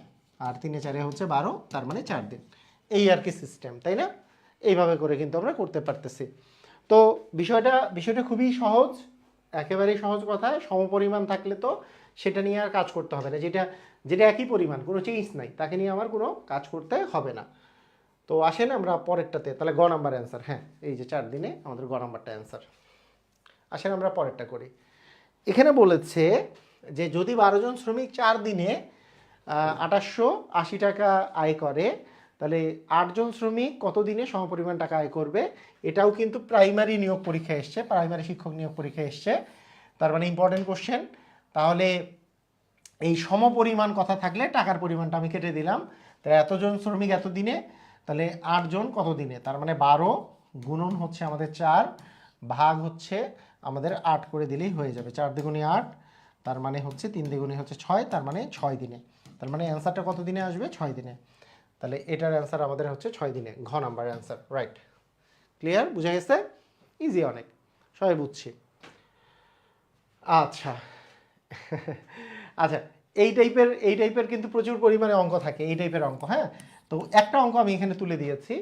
আর 3 4 হচ্ছে 12, তার মানে 4 দিন। এই আর কি সিস্টেম, তাই না? এইভাবে করে কিন্তু আমরা করতে পারতেছি। তো বিষয়টা খুবই সহজ, একেবারেই সহজ কথায়। সমপরিমাণ থাকলে তো সেটা নিয়ে আর কাজ করতে হবে না, যেটা একই পরিমাণ, কোনো চেঞ্জ নাই, তাকে নিয়ে আমার কোনো কাজ করতে হবে না। তো আসেন আমরা পরেরটাতে, তাহলে গ নাম্বার অ্যান্সার। হ্যাঁ, এই যে 4 দিনে আমাদের গ নাম্বারটা অ্যান্সার। আসেন আমরা পরেরটা করি। এখানে বলেছে যে যদি 12 জন শ্রমিক 4 দিনে 2880 টাকা আয় করে, তাহলে 8 জন শ্রমিক কত দিনে সমপরিমাণ টাকা আয় করবে? এটাও কিন্তু প্রাইমারি নিয়োগ পরীক্ষায় এসছে, প্রাইমারি শিক্ষক নিয়োগ পরীক্ষায় এসছে, তার মানে ইম্পর্টেন্ট কোশ্চেন। তাহলে এই সমপরিমাণ কথা থাকলে টাকার পরিমাণটা আমি কেটে দিলাম। তাহলে এতজন শ্রমিক এত দিনে, তাহলে 8 জন কত দিনে? তার মানে 12 গুণন হচ্ছে আমাদের 4, ভাগ হচ্ছে আমাদের 8 করে দিলেই হয়ে যাবে। 4 দ্বিগুণে 8, তার মানে হচ্ছে 3 দ্বিগুণে হচ্ছে 6, তার মানে 6 দিনে। তার মানে অ্যান্সারটা কত দিনে আসবে? 6 দিনে। তাহলে এটার অ্যান্সার আমাদের হচ্ছে 6 দিনে, ঘ নাম্বার অ্যান্সার। রাইট, ক্লিয়ার, বুঝা গেছে? ইজি অনেক, সবাই বুঝছি। আচ্ছা আচ্ছা, এই টাইপের কিন্তু প্রচুর পরিমাণে অঙ্ক থাকে, এই টাইপের অঙ্ক। হ্যাঁ, তো একটা অঙ্ক আমি এখানে তুলে দিয়েছি।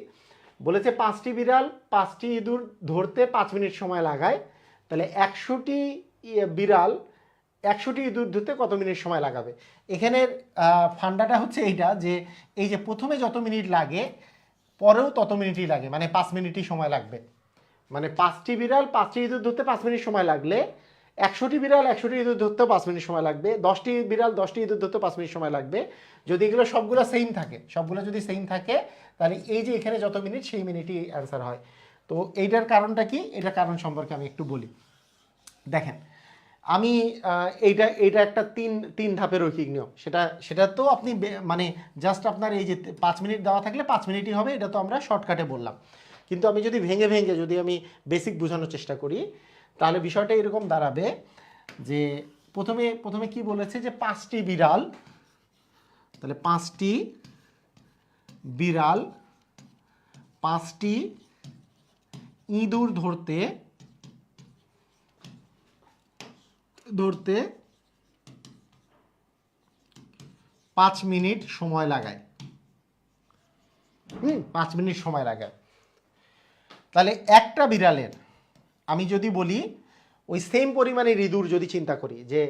বলেছে 5টি বিড়াল 5টি ইঁদুর ধরতে 5 মিনিট সময় লাগায়, তাহলে 100টি বিড়াল 100টি ইঁদুর ধরতে কত মিনিট সময় লাগাবে? এখানের ফান্ডাটা হচ্ছে এইটা, যে এই যে প্রথমে যত মিনিট লাগে পরেও তত মিনিটই লাগে, মানে 5 মিনিটই সময় লাগবে। মানে 5টি বিড়াল 5টি ইঁদুর ধরতে 5 মিনিট সময় লাগলে 100টি বিড়াল 100টি ইঁদুর ধরতেও 5 মিনিট সময় লাগবে, 10টি বিড়াল 10টি ইঁদুর ধরতেও 5 মিনিট সময় লাগবে। যদি এগুলো সবগুলো সেম থাকে, তাহলে এই যে এখানে যত মিনিট সেই মিনিটই অ্যান্সার হয়। তো এইটার কারণটা কি, এটার কারণ সম্পর্কে আমি একটু বলি। দেখেন আমি এইটা একটা তিন ধাপের রৈখিক নিয়ম, সেটা তো আপনি মানে জাস্ট আপনার এই যে 5 মিনিট দেওয়া থাকলে 5 মিনিটই হবে, এটা তো আমরা শর্টকাটে বললাম। কিন্তু আমি যদি ভেঙে ভেঙে যদি আমি বেসিক বোঝানোর চেষ্টা করি, তাহলে বিষয়টা এরকম দাঁড়াবে যে প্রথমে কি বলেছে যে 5টি বিড়াল, তাহলে 5টি বিড়াল 5টি ইঁদুর ধরতে 5 মিনিট সময় লাগায়। 5 মিনিট সময় লাগায়। তাহলে একটা বিড়ালের, আমি যদি বলি ওই সেম পরিমাণের ইঁদুর যদি চিন্তা করি যে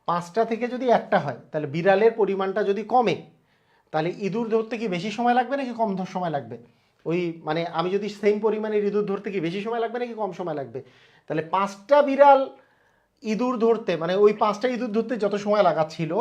5টা থেকে যদি একটা হয়, তাহলে বিড়ালের পরিমাণটা যদি কমে, তাহলে ইঁদুর ধরতে কি বেশি সময় লাগবে নাকি কম সময় লাগবে? ওই মানে আমি যদি সেম পরিমাণের ইঁদুর ধরতে কি বেশি সময় লাগবে নাকি কম সময় লাগবে? তাহলে 5টা বিড়াল ইঁদুর ধরতে, মানে ওই 5টা ইঁদুর ধরতে যত সময় লাগাচ্ছিল,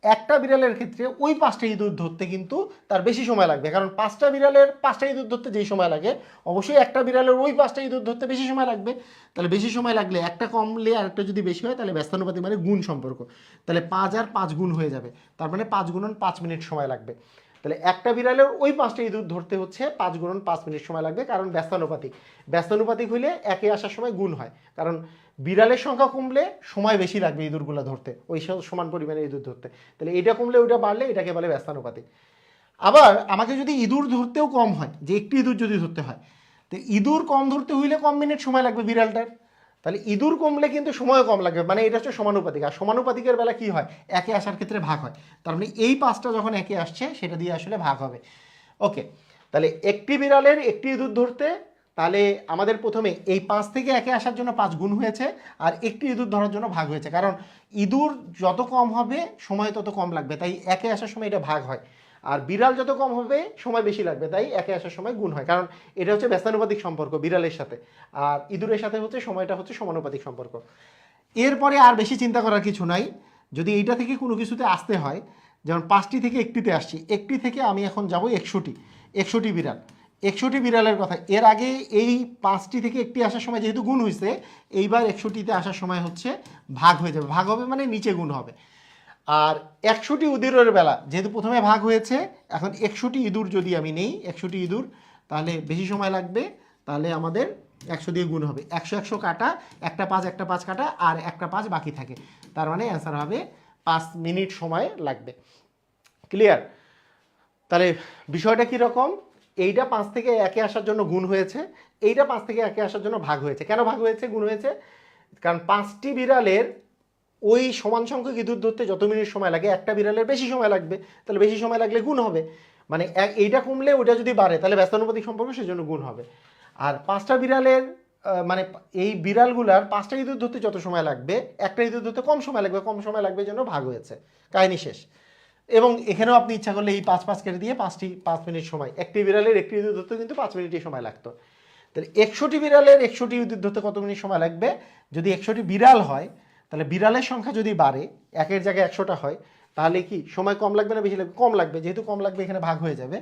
একটা বিড়ালের ক্ষেত্রে ওই 5টা ইঁদুর ধরতে কিন্তু তার বেশি সময় লাগবে। কারণ 5টা বিড়ালের 5টা ইঁদুর ধরতে যেই সময় লাগে, অবশ্যই একটা বিড়ালের ওই 5টা ইঁদুর ধরতে বেশি সময় লাগবে। তাহলে বেশি সময় লাগলে একটা কমলে আরেকটা যদি বেশি হয়, তাহলে ব্যস্তানুপাতিক মানে গুণ সম্পর্ক, তাহলে 5 আর 5 গুণ হয়ে যাবে, তার মানে 5 গুণন 5 মিনিট সময় লাগবে। তাহলে একটা বিড়ালের ওই 5টা ইঁদুর ধরতে হচ্ছে 5 গুণন 5 মিনিট সময় লাগবে, কারণ ব্যস্তানুপাতিক হইলে একে আসার সময় গুণ হয়, কারণ বিড়ালের সংখ্যা কমলে সময় বেশি লাগবে ইঁদুরগুলো ধরতে, ওই সমান পরিমাণে ইঁদুর ধরতে। তাহলে এটা কমলে ওইটা বাড়লে এটাকে বলে ব্যস্তানুপাতিক। আবার আমাকে যদি ইঁদুর ধরতেও কম হয়, যে একটি ইঁদুর যদি ধরতে হয়, তো ইঁদুর কম ধরতে হইলে কম মিনিট সময় লাগবে বিড়ালটার, তাহলে ইঁদুর কমলে কিন্তু সময়ও কম লাগবে, মানে এটা হচ্ছে সমানুপাতিক। আর সমানুপাতিকের বেলা কি হয়, একে আসার ক্ষেত্রে ভাগ হয়, তার মানে এই 5টা যখন একে আসছে সেটা দিয়ে আসলে ভাগ হবে। ওকে, তাহলে একটি বিড়ালের একটি ইঁদুর ধরতে, তাহলে আমাদের প্রথমে এই 5 থেকে একে আসার জন্য 5 গুণ হয়েছে, আর একটি ইঁদুর ধরার জন্য ভাগ হয়েছে, কারণ ইঁদুর যত কম হবে সময় তত কম লাগবে, তাই একে আসার সময় এটা ভাগ হয়। আর বিড়াল যত কম হবে সময় বেশি লাগবে, তাই একে আসার সময় গুণ হয়, কারণ এটা হচ্ছে ব্যস্তানুপাতিক সম্পর্ক বিড়ালের সাথে, আর ইঁদুরের সাথে হচ্ছে সময়টা হচ্ছে সমানুপাতিক সম্পর্ক। এরপরে আর বেশি চিন্তা করার কিছু নাই। যদি এইটা থেকে কোনো কিছুতে আসতে হয়, যেমন 5টি থেকে একটিতে আসছি, একটি থেকে আমি এখন যাব 100টি বিড়াল, 100টি বিড়ালের কথা। এর আগে এই 5টি থেকে একটি আসার সময় যেহেতু গুণ হয়েছে, এইবার 100টিতে আসার সময় হচ্ছে ভাগ হয়ে যাবে, ভাগ হবে মানে নিচে গুণ হবে। আর 100টি ইঁদুরের বেলা যেহেতু প্রথমে ভাগ হয়েছে, এখন 100টি ইঁদুর যদি আমি নেই, 100টি ইঁদুর, তাহলে বেশি সময় লাগবে, তাহলে আমাদের 100 দিয়ে গুণ হবে, 100 কাটা, একটা 5 কাটা, আর একটা 5 বাকি থাকে, তার মানে অ্যান্সার হবে 5 মিনিট সময় লাগবে। ক্লিয়ার? তাহলে বিষয়টা কীরকম, এইটা 5 থেকে একে আসার জন্য গুণ হয়েছে, এইটা 5 থেকে একে আসার জন্য ভাগ হয়েছে। কেন ভাগ হয়েছে, গুণ হয়েছে? কারণ 5টি বিড়ালের ওই সমান সংখ্যক ইঁদুর ধরতে যত মিনিট সময় লাগে, একটা বিড়ালের বেশি সময় লাগবে, তাহলে বেশি সময় লাগলে গুণ হবে, মানে এইটা কমলে ওইটা যদি বাড়ে তাহলে ব্যস্তানুপাতিক সম্পর্ক, সেজন্য গুণ হবে। আর 5টা বিড়ালের মানে এই বিড়ালগুলার 5টা ইঁদুর ধরতে যত সময় লাগবে, একটা ইঁদুর ধরতে কম সময় লাগবে জন্য ভাগ হয়েছে, কাহিনী শেষ। এবং এখানেও আপনি ইচ্ছা করলে এই 5 কেটে দিয়ে 5 মিনিট সময়, একটি বিড়ালের একটি ইঁদুর ধরতে কিন্তু 5 মিনিটই সময় লাগতো। তাহলে 100টি বিড়ালের 100টি ইঁদুর ধরতে কত মিনিট সময় লাগবে? যদি 100টি বিড়াল হয়, তাহলে বিড়ালের সংখ্যা যদি বাড়ে, একের জায়গায় 100টা হয়, তাহলে কি সময় কম লাগবে না বেশি লাগবে? কম লাগবে, যেহেতু কম লাগবে এখানে ভাগ হয়ে যাবে।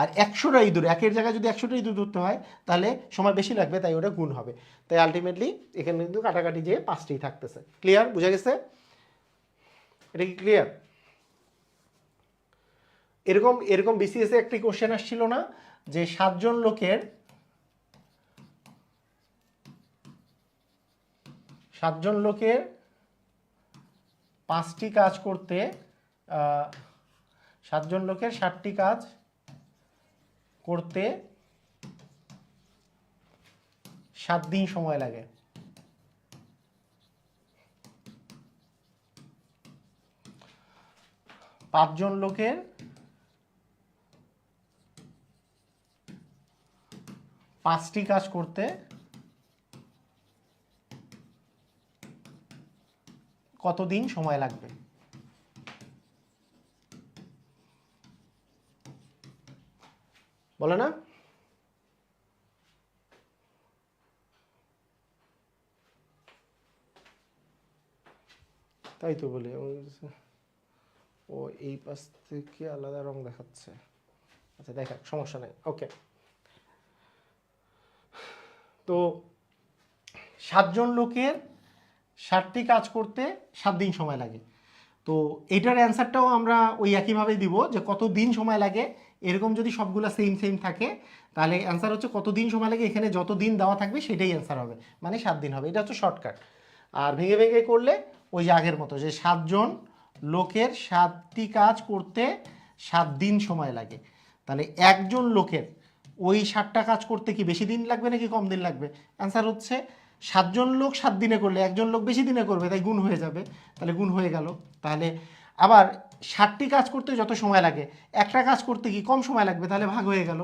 আর 100টা ইঁদুর, একের জায়গায় যদি 100টা ইঁদুর ধরতে হয়, তাহলে সময় বেশি লাগবে, তাই ওটা গুণ হবে। তাই আলটিমেটলি এখানে কিন্তু কাটাকাটি যেয়ে 5টি থাকতেছে। ক্লিয়ার? বুঝা গেছে? এটা কি ক্লিয়ার? এরকম বিসিএস এ একটি কোশ্চেন আসছিল না, যে 7জন লোকের 5টি কাজ করতে 7জন লোকের 7টি কাজ করতে 7 দিন সময় লাগে। 5জন লোকের 5টি কাজ করতে কতদিন সময় লাগবে? বলে না? তাই তো বলি, ও এই পাশ থেকে আলাদা রং দেখাচ্ছে। আচ্ছা দেখা, সমস্যা নাই। ওকে, তো 7 জন লোকের 60টি কাজ করতে 7 দিন সময় লাগে। তো এটার অ্যান্সারটাও আমরা ওই একইভাবেই দিব যে কত দিন সময় লাগে, এরকম যদি সবগুলো সেম সেম থাকে তাহলে অ্যান্সার হচ্ছে কত দিন সময় লাগে, এখানে যত দিন দেওয়া থাকবে সেটাই অ্যান্সার হবে, মানে 7 দিন হবে। এটা হচ্ছে শর্টকাট। আর ভেঙে ভেঙে করলে ওই যে আগের মতো যে 7 জন লোকের 7টি কাজ করতে 7 দিন সময় লাগে, তাহলে একজন লোকের ওই 7টা কাজ করতে কি বেশি দিন লাগবে নাকি কম দিন লাগবে? অ্যান্সার হচ্ছে 7 জন লোক 7 দিনে করলে একজন লোক বেশি দিনে করবে, তাই গুণ হয়ে যাবে, তাহলে গুণ হয়ে গেল। তাহলে আবার 7টি কাজ করতে যত সময় লাগে একটা কাজ করতে কি কম সময় লাগবে, তাহলে ভাগ হয়ে গেল।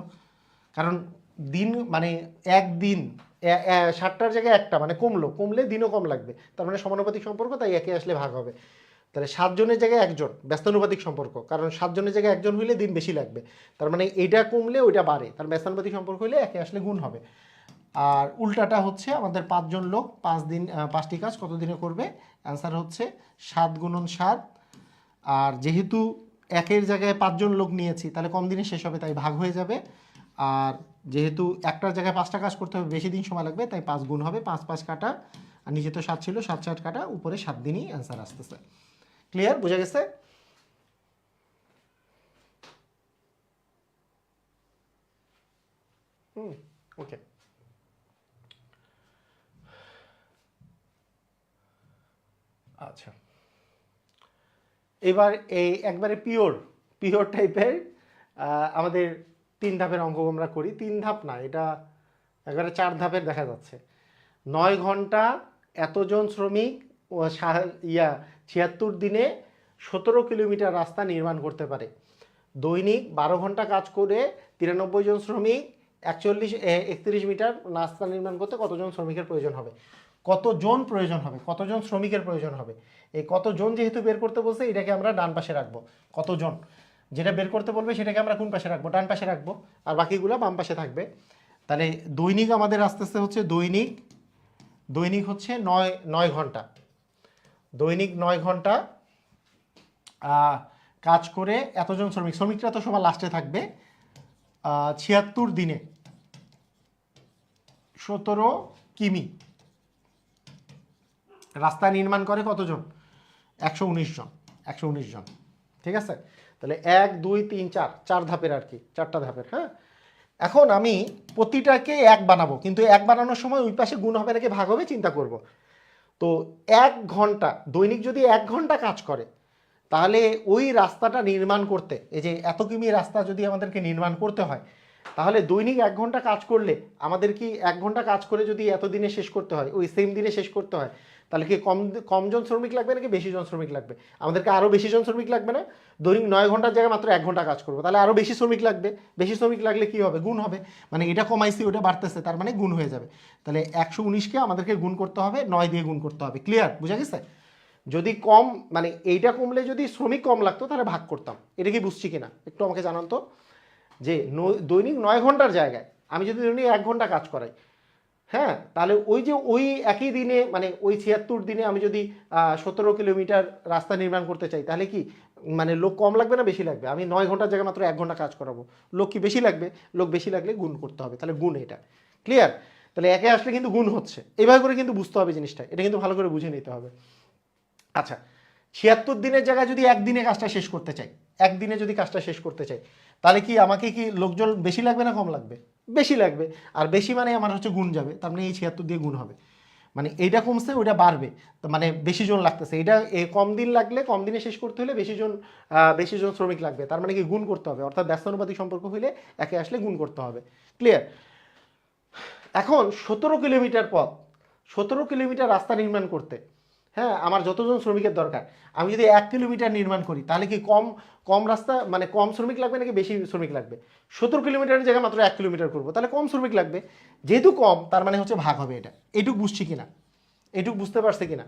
কারণ দিন মানে একদিন 7টার জায়গায় একটা মানে কমলে দিনও কম লাগবে, তার মানে সমানুপাতিক সম্পর্ক, তাই একে আসলে ভাগ হবে। তাহলে 7 জনের জায়গায় একজন, ব্যস্তানুপাতিক সম্পর্ক, কারণ 7 জনের জায়গায় একজন হইলে দিন বেশি লাগবে, তার মানে এইটা কমলে ওইটা বাড়ে, তার ব্যস্তানুপাতিক সম্পর্ক হইলে একে আসলে গুণ হবে। আর উল্টাটা হচ্ছে আমাদের 5 জন লোক 5টি কাজ কত দিনে করবে, অ্যান্সার হচ্ছে 7 গুণন 7। আর যেহেতু একের জায়গায় 5 জন লোক নিয়েছি তাহলে কম দিনে শেষ হবে, তাই ভাগ হয়ে যাবে। আর যেহেতু একটার জায়গায় 5টা কাজ করতে হবে বেশি দিন সময় লাগবে, তাই 5 গুণ হবে, 5 5 কাটা, আর নিচে তো 7 ছিল, 7 7 কাটা, উপরে 7 দিনই অ্যান্সার আসতেছে। ক্লিয়ার, বোঝা গেছে? ওকে। আচ্ছা, এবার এই একবারে পিওর টাইপের আমাদের 3 ধাপের অঙ্ক আমরা করি। 3 ধাপ না, এটা একবারে 4 ধাপের দেখা যাচ্ছে। 9 ঘন্টা এতজন শ্রমিক ও 76 দিনে 17 কিলোমিটার রাস্তা নির্মাণ করতে পারে। দৈনিক 12 ঘন্টা কাজ করে 93 জন শ্রমিক 31 মিটার রাস্তা নির্মাণ করতে কতজন শ্রমিকের প্রয়োজন হবে? কতজন প্রয়োজন হবে, কতজন শ্রমিকের প্রয়োজন হবে? এই কতজন যেহেতু বের করতে বলছে, এটাকে আমরা ডান পাশে রাখবো। কতজন যেটা বের করতে বলবে সেটাকে আমরা কোন পাশে রাখবো? ডান পাশে রাখবো, আর বাকিগুলো বাম পাশে থাকবে। তাহলে দৈনিক আমাদের আস্তে আস্তে হচ্ছে দৈনিক হচ্ছে 9 ঘন্টা, দৈনিক 9 ঘন্টা কাজ করে এতজন শ্রমিকরা তো সবার লাস্টে থাকবে। 76 দিনে 17 কিমি রাস্তা নির্মাণ করে কতজন? 119 জন, 119 জন। ঠিক আছে, তাহলে 1 2 3 4 4 ধাপের আর কি, 4টা ধাপের। হ্যাঁ, এখন আমি প্রতিটাকে 1 বানাবো, কিন্তু 1 বানানোর সময় ওই পাশে গুণ হবে নাকি ভাগ হবে চিন্তা করব। তো 1 ঘন্টা, দৈনিক যদি 1 ঘন্টা কাজ করে তাহলে ওই রাস্তাটা নির্মাণ করতে, এই যে এত কিমি রাস্তা যদি আমাদেরকে নির্মাণ করতে হয়, তাহলে দৈনিক 1 ঘন্টা কাজ করলে আমাদের কি 1 ঘন্টা কাজ করে যদি এত দিনে শেষ করতে হয়, ওই সেম দিনে শেষ করতে হয়, তাহলে কি কমজন শ্রমিক লাগবে নাকি বেশি জন শ্রমিক লাগবে? আমাদেরকে আরও বেশি জন শ্রমিক লাগবে না? দৈনিক 9 ঘন্টার জায়গায় মাত্র 1 ঘন্টা কাজ করবো, তাহলে আরও বেশি শ্রমিক লাগবে। বেশি শ্রমিক লাগলে কি হবে? গুণ হবে, মানে এটা কমাইছি ওটা বাড়তেছে, তার মানে গুণ হয়ে যাবে। তাহলে 119কে আমাদেরকে গুণ করতে হবে, 9 দিয়ে গুণ করতে হবে। ক্লিয়ার, বুঝা গেছে? যদি কম মানে এইটা কমলে যদি শ্রমিক কম লাগতো তাহলে ভাগ করতাম। এটা কি বুঝছি কিনা একটু আমাকে জানান তো। যে দৈনিক 9 ঘন্টার জায়গায় আমি যদি দৈনিক 1 ঘন্টা কাজ করাই, হ্যাঁ, তাহলে ওই একই দিনে মানে ওই 76 দিনে আমি যদি 17 কিলোমিটার রাস্তা নির্মাণ করতে চাই, তাহলে কি মানে লোক কম লাগবে না বেশি লাগবে? আমি 9 ঘন্টার জায়গায় মাত্র 1 ঘন্টা কাজ করাবো, লোক কি বেশি লাগবে? লোক বেশি লাগলে গুণ করতে হবে, তাহলে গুণ এটা। ক্লিয়ার? তাহলে একে আসলে কিন্তু গুণ হচ্ছে, এইভাবে করে কিন্তু বুঝতে হবে জিনিসটা, এটা কিন্তু ভালো করে বুঝে নিতে হবে। আচ্ছা, 76 দিনের জায়গায় যদি একদিনে কাজটা শেষ করতে চাই, একদিনে যদি কাজটা শেষ করতে চাই, তাহলে কি আমাকে কি লোকজন বেশি লাগবে না কম লাগবে? বেশি লাগবে। আর বেশি মানে আমার হচ্ছে গুণ যাবে, তার মানে এই 76 দিয়ে গুণ হবে, মানে এইটা কমছে ওইটা বাড়বে, মানে বেশি জন লাগতেছে। এটা কম দিন লাগলে, কম দিনে শেষ করতে হলে বেশি জন শ্রমিক লাগবে, তার মানে কি গুণ করতে হবে, অর্থাৎ ব্যস্তানুপাতিক সম্পর্ক হইলে একে আসলে গুণ করতে হবে। ক্লিয়ার? এখন 17 কিলোমিটার পথ, 17 কিলোমিটার রাস্তা নির্মাণ করতে, হ্যাঁ, আমার যতজন শ্রমিকের দরকার, আমি যদি 1 কিলোমিটার নির্মাণ করি তাহলে কি কম রাস্তা মানে কম শ্রমিক লাগবে নাকি বেশি শ্রমিক লাগবে? 17 কিলোমিটারের জায়গায় মাত্র 1 কিলোমিটার করবো, তাহলে কম শ্রমিক লাগবে। যেহেতু কম, তার মানে হচ্ছে ভাগ হবে। এটুক বুঝছি কিনা, এটুক বুঝতে পারছে কিনা?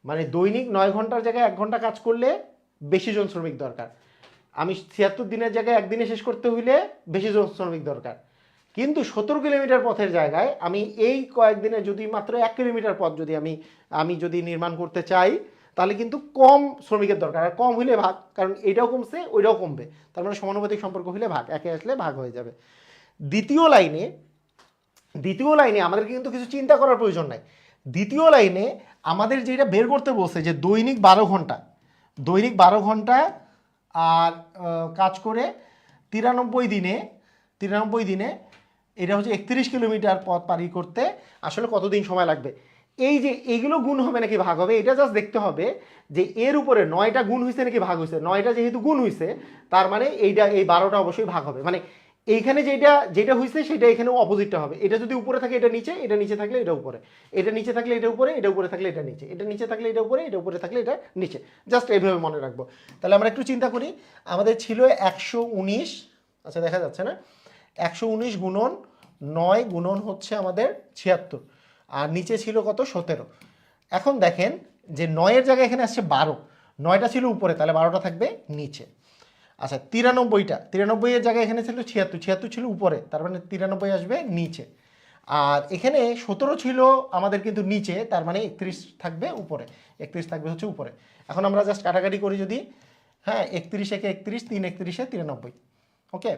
মানে দৈনিক 9 ঘন্টার জায়গায় 1 ঘন্টা কাজ করলে বেশি জন শ্রমিক দরকার, আমি 76 দিনের জায়গায় একদিনে শেষ করতে হইলে বেশি জন শ্রমিক দরকার। কিন্তু 17 কিলোমিটার পথের জায়গায় আমি এই কয়েকদিনে যদি মাত্র 1 কিলোমিটার পথ যদি আমি যদি নির্মাণ করতে চাই, তাহলে কিন্তু কম শ্রমিকের দরকার, আর কম হইলে ভাগ, কারণ এইটাও কমছে ওইটাও কমবে, তার মানে সমানুপাতিক সম্পর্ক হইলে ভাগ, একে আসলে ভাগ হয়ে যাবে। দ্বিতীয় লাইনে দ্বিতীয় লাইনে আমাদের কিন্তু কিছু চিন্তা করার প্রয়োজন নাই। দ্বিতীয় লাইনে আমাদের যেটা বের করতে বলছে যে দৈনিক 12 ঘন্টা, দৈনিক 12 ঘন্টা আর কাজ করে 93 দিনে এটা হচ্ছে 31 কিলোমিটার পথ পাড়ি করতে আসলে কতদিন সময় লাগবে। এই যে এইগুলো গুণ হবে নাকি ভাগ হবে, এটা জাস্ট দেখতে হবে যে এর উপরে 9টা গুণ হয়েছে নাকি ভাগ হয়েছে। 9টা যেহেতু গুণ হয়েছে তার মানে এইটা এই 12টা অবশ্যই ভাগ হবে, মানে এইখানে যেটা হয়েছে সেটা এখানেও অপোজিটটা হবে। এটা যদি উপরে থাকে এটা নিচে, এটা নিচে থাকলে এটা উপরে, এটা নিচে থাকলে এটা উপরে, এটা উপরে থাকলে এটা নিচে, এটা নিচে থাকলে এটা উপরে, এটা উপরে থাকলে এটা নিচে। জাস্ট এইভাবে মনে রাখবো। তাহলে আমরা একটু চিন্তা করি, আমাদের ছিল 119, আচ্ছা দেখা যাচ্ছে না, 119 গুণন 9 গুণন হচ্ছে আমাদের 76, আর নিচে ছিল কত 17। এখন দেখেন যে 9-এর জায়গায় এখানে আসছে 12, 9টা ছিল উপরে তাহলে 12টা থাকবে নিচে। আচ্ছা 93-এর জায়গায় এখানে ছিল 76 ছিল উপরে তার মানে 93 আসবে নিচে। আর এখানে 17 ছিল আমাদের কিন্তু নিচে তার মানে 31 থাকবে উপরে, 31 থাকবে হচ্ছে উপরে। এখন আমরা জাস্ট কাটাকাটি করি যদি, হ্যাঁ 31 একে 31, 3 31-এ 93, ওকে।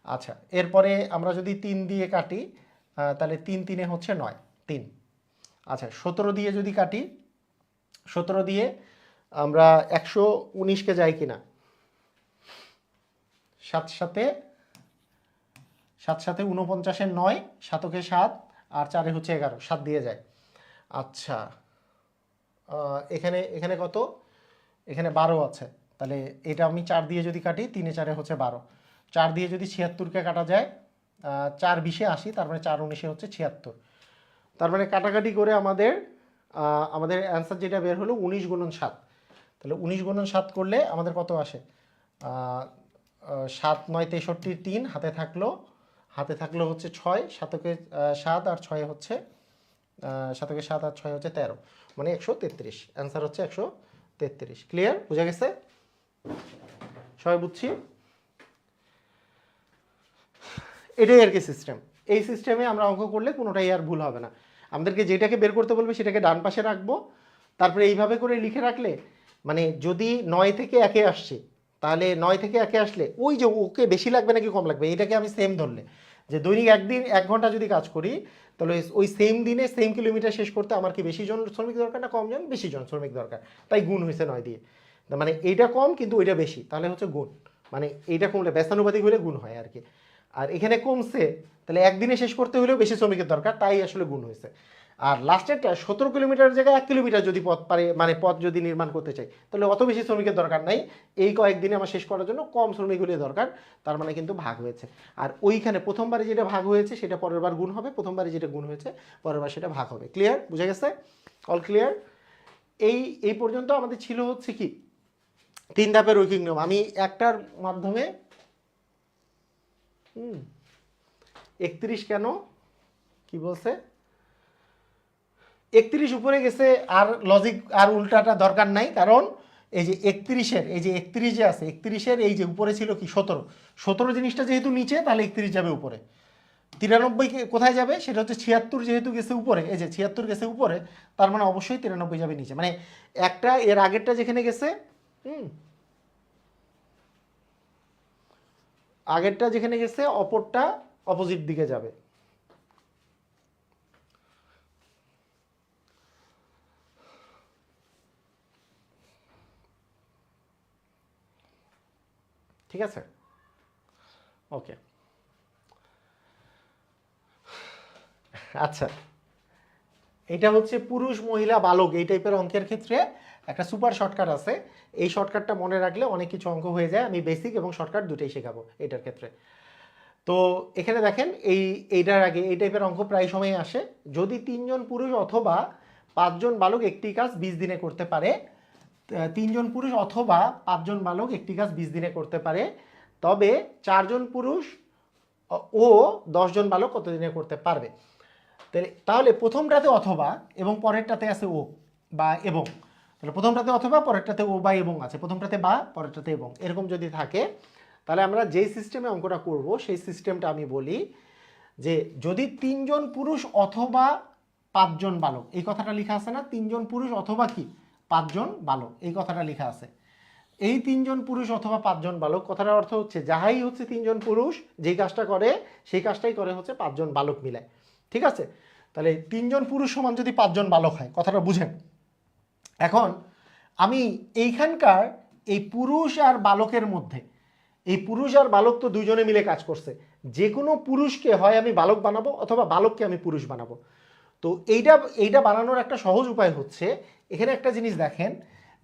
আচ্ছা এরপরে আমরা যদি 3 দিয়ে কাটি তাহলে 3 3-এ হচ্ছে 9, 3। আচ্ছা 17 দিয়ে যদি কাটি, 17 দিয়ে আমরা 119-কে যাই কিনা, 7 সাথে 49-এর 9, 7-কে 7 আর 4-এ হচ্ছে 11, 7 দিয়ে যায়। আচ্ছা এখানে কত, এখানে 12 আছে, তাহলে এটা আমি 4 দিয়ে যদি কাটি, 3-এ 4-এ হচ্ছে 12, 4 দিয়ে যদি 76-কে কাটা যায়, 4 20-এ 80, তার মানে 4 19-এ হচ্ছে 76। তার মানে কাটাকাটি করে আমাদের অ্যান্সার যেটা বের হলো 19 গুণন 7। তাহলে 19 গুণন 7 করলে আমাদের কত আসে, 7 9 63, 3 হাতে থাকলো হচ্ছে 6, 7-কে 7 আর 6 হচ্ছে 7-কে 7 আর 6 হচ্ছে 13, মানে 133। অ্যান্সার হচ্ছে 133। ক্লিয়ার, বুঝা গেছে সবাই? বুঝছি, এটাই আর কি সিস্টেম। এই সিস্টেমে আমরা অঙ্ক করলে কোনোটাই আর ভুল হবে না। আমাদেরকে যেটাকে বের করতে বলবে সেটাকে ডান পাশে রাখবো, তারপরে এইভাবে করে লিখে রাখলে, মানে যদি 9 থেকে 1-এ আসছে তাহলে 9 থেকে 1-এ আসলে ওই যে ওকে বেশি লাগবে নাকি কম লাগবে এটাকে আমি সেম ধরলে, যে দৈনিক একদিন 1 ঘন্টা যদি কাজ করি তাহলে ওই সেম দিনে সেম কিলোমিটার শেষ করতে আমার কি বেশি জন শ্রমিক দরকার না কম জন, বেশি জন শ্রমিক দরকার, তাই গুণ হয়েছে 9 দিয়ে। মানে এইটা কম কিন্তু ওইটা বেশি, তাহলে হচ্ছে গুণ, মানে এইটা কমলে ব্যস্তানুপাতিক হলে গুণ হয় আর কি। আর এখানে কমছে তাহলে একদিনে শেষ করতে হলেও বেশি শ্রমিকের দরকার, তাই আসলে গুণ হয়েছে। আর লাস্টেরটা 17 কিলোমিটার জায়গায় 1 কিলোমিটার যদি পথ পারে, মানে পথ যদি নির্মাণ করতে চাই তাহলে অত বেশি শ্রমিকের দরকার নাই, এই কয়েকদিনে আমার শেষ করার জন্য কম শ্রমিক হলে দরকার, তার মানে কিন্তু ভাগ হয়েছে। আর ওইখানে প্রথমবারে যেটা ভাগ হয়েছে সেটা পরের বার গুণ হবে, প্রথমবারে যেটা গুণ হয়েছে পরের বার সেটা ভাগ হবে। ক্লিয়ার, বুঝা গেছে? All clear? এই পর্যন্ত আমাদের ছিল হচ্ছে কি 3 ধাপের রৈখিক নিয়ম। আমি একটার মাধ্যমে 31 কেন কি বলছে, 31 উপরে গেছে আর লজিক আর উল্টাটা দরকার নাই, কারণ এই যে 31-এর এই যে 31 যে আছে 31-এর এই যে উপরে ছিল কি 17 জিনিসটা যেহেতু নিচে তাহলে 31 যাবে উপরে, 93 কোথায় যাবে সেটা হচ্ছে 76 যেহেতু গেছে উপরে, এই যে 76 গেছে উপরে তার মানে অবশ্যই 93 যাবে নিচে, মানে একটা এর আগেরটা যেখানে গেছে আগেরটা যেখানে গেছে অপরটা অপোজিট দিকে যাবে। ঠিক আছে, ওকে। আচ্ছা এটা হচ্ছে পুরুষ মহিলা বালক এই টাইপের অঙ্কের ক্ষেত্রে একটা সুপার শর্টকাট আছে, এই শর্টকাটটা মনে রাখলে অনেক কিছু অঙ্ক হয়ে যায়। আমি বেসিক এবং শর্টকাট দুটোই শেখাবো এটার ক্ষেত্রে। তো এখানে দেখেন এইটার আগে এই টাইপের অঙ্ক প্রায় সময় আসে, যদি 3 জন পুরুষ অথবা 5 জন বালক একটি কাজ 20 দিনে করতে পারে, 3 জন পুরুষ অথবা 5 জন বালক একটি কাজ 20 দিনে করতে পারে, তবে 4 জন পুরুষ ও 10 জন বালক কত দিনে করতে পারবে। তাহলে প্রথমটাতে অথবা এবং পরেরটাতে আছে ও বা এবং, তাহলে প্রথমটাতে অথবা পরেরটাতে ও বা এবং আছে, প্রথমটাতে বা পরেরটাতে এবং, এরকম যদি থাকে তাহলে আমরা যেই সিস্টেমে অঙ্কটা করব সেই সিস্টেমটা আমি বলি যে যদি 3 জন পুরুষ অথবা 5 জন বালক, এই কথাটা লেখা আছে না, 3 জন পুরুষ অথবা কি 5 জন বালক, এই কথাটা লেখা আছে। এই 3 জন পুরুষ অথবা 5 জন বালক কথাটার অর্থ হচ্ছে যাহাই হচ্ছে 3 জন পুরুষ যেই কাজটা করে সেই কাজটাই করে হচ্ছে 5 জন বালক মিলায়। ঠিক আছে, তাহলে 3 জন পুরুষ সমান যদি 5 জন বালক হয়, কথাটা বুঝেন। এখন আমি এইখানকার এই পুরুষ আর বালকের মধ্যে, এই পুরুষ আর বালক তো দুইজনে মিলে কাজ করছে, যে কোনো পুরুষকে হয় আমি বালক বানাবো অথবা বালককে আমি পুরুষ বানাবো। তো এইটা বানানোর একটা সহজ উপায় হচ্ছে, এখানে একটা জিনিস দেখেন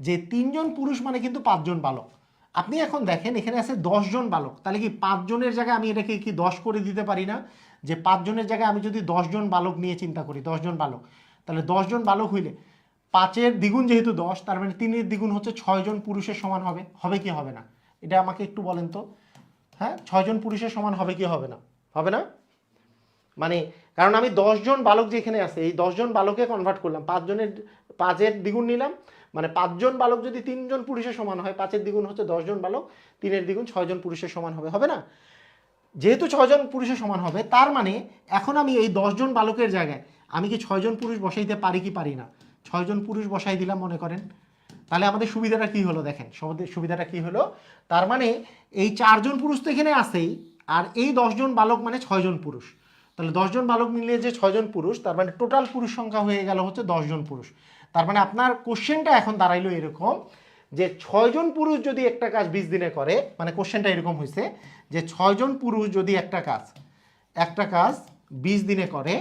যে 3 জন পুরুষ মানে কিন্তু 5 জন বালক। আপনি এখন দেখেন এখানে আছে 10 জন বালক, তাহলে কি 5 জনের জায়গায় আমি এটাকে কি 10 করে দিতে পারি না? যে 5 জনের জায়গায় আমি যদি 10 জন বালক নিয়ে চিন্তা করি, 10 জন বালক, তাহলে 10 জন বালক হইলে 5-এর দ্বিগুণ যেহেতু 10, তার মানে 3-এর দ্বিগুণ হচ্ছে 6 জন পুরুষের সমান হবে। হবে কি হবে না? এটা আমাকে একটু বলেন তো। হ্যাঁ, 6 জন পুরুষের সমান হবে কি হবে না? হবে না? মানে কারণ আমি 10 জন বালক যেখানে আছে, এই 10 জন বালকে কনভার্ট করলাম, 5-এর দ্বিগুণ নিলাম, মানে 5 জন বালক যদি 3 জন পুরুষের সমান হয়, 5-এর দ্বিগুণ হচ্ছে 10 জন বালক, 3-এর দ্বিগুণ 6 জন পুরুষের সমান হবে। হবে না? যেহেতু 6 জন পুরুষের সমান হবে, তার মানে এখন আমি এই 10 জন বালকের জায়গায় আমি কি 6 জন পুরুষ বসাইতে পারি কি পারি না? 6 জন পুরুষ বসাই দিলাম মনে করেন, তাহলে আমাদের সুবিধাটা কি হলো দেখেন, সুবিধাটা কি হলো, তার মানে এই 4 জন পুরুষ তো এখানে আছেই, আর এই 10 জন বালক মানে 6 জন পুরুষ। তাহলে 10 জন বালক মিলিয়ে যে 6 জন পুরুষ, তার মানে টোটাল পুরুষ সংখ্যা হয়ে গেল হচ্ছে 10 জন পুরুষ। তার মানে আপনার কোশ্চেনটা এখন দাঁড়াইলো এরকম যে 6 জন পুরুষ যদি একটা কাজ 20 দিনে করে, মানে কোশ্চেনটা এরকম হয়েছে যে 6 জন পুরুষ যদি একটা কাজ 20 দিনে করে,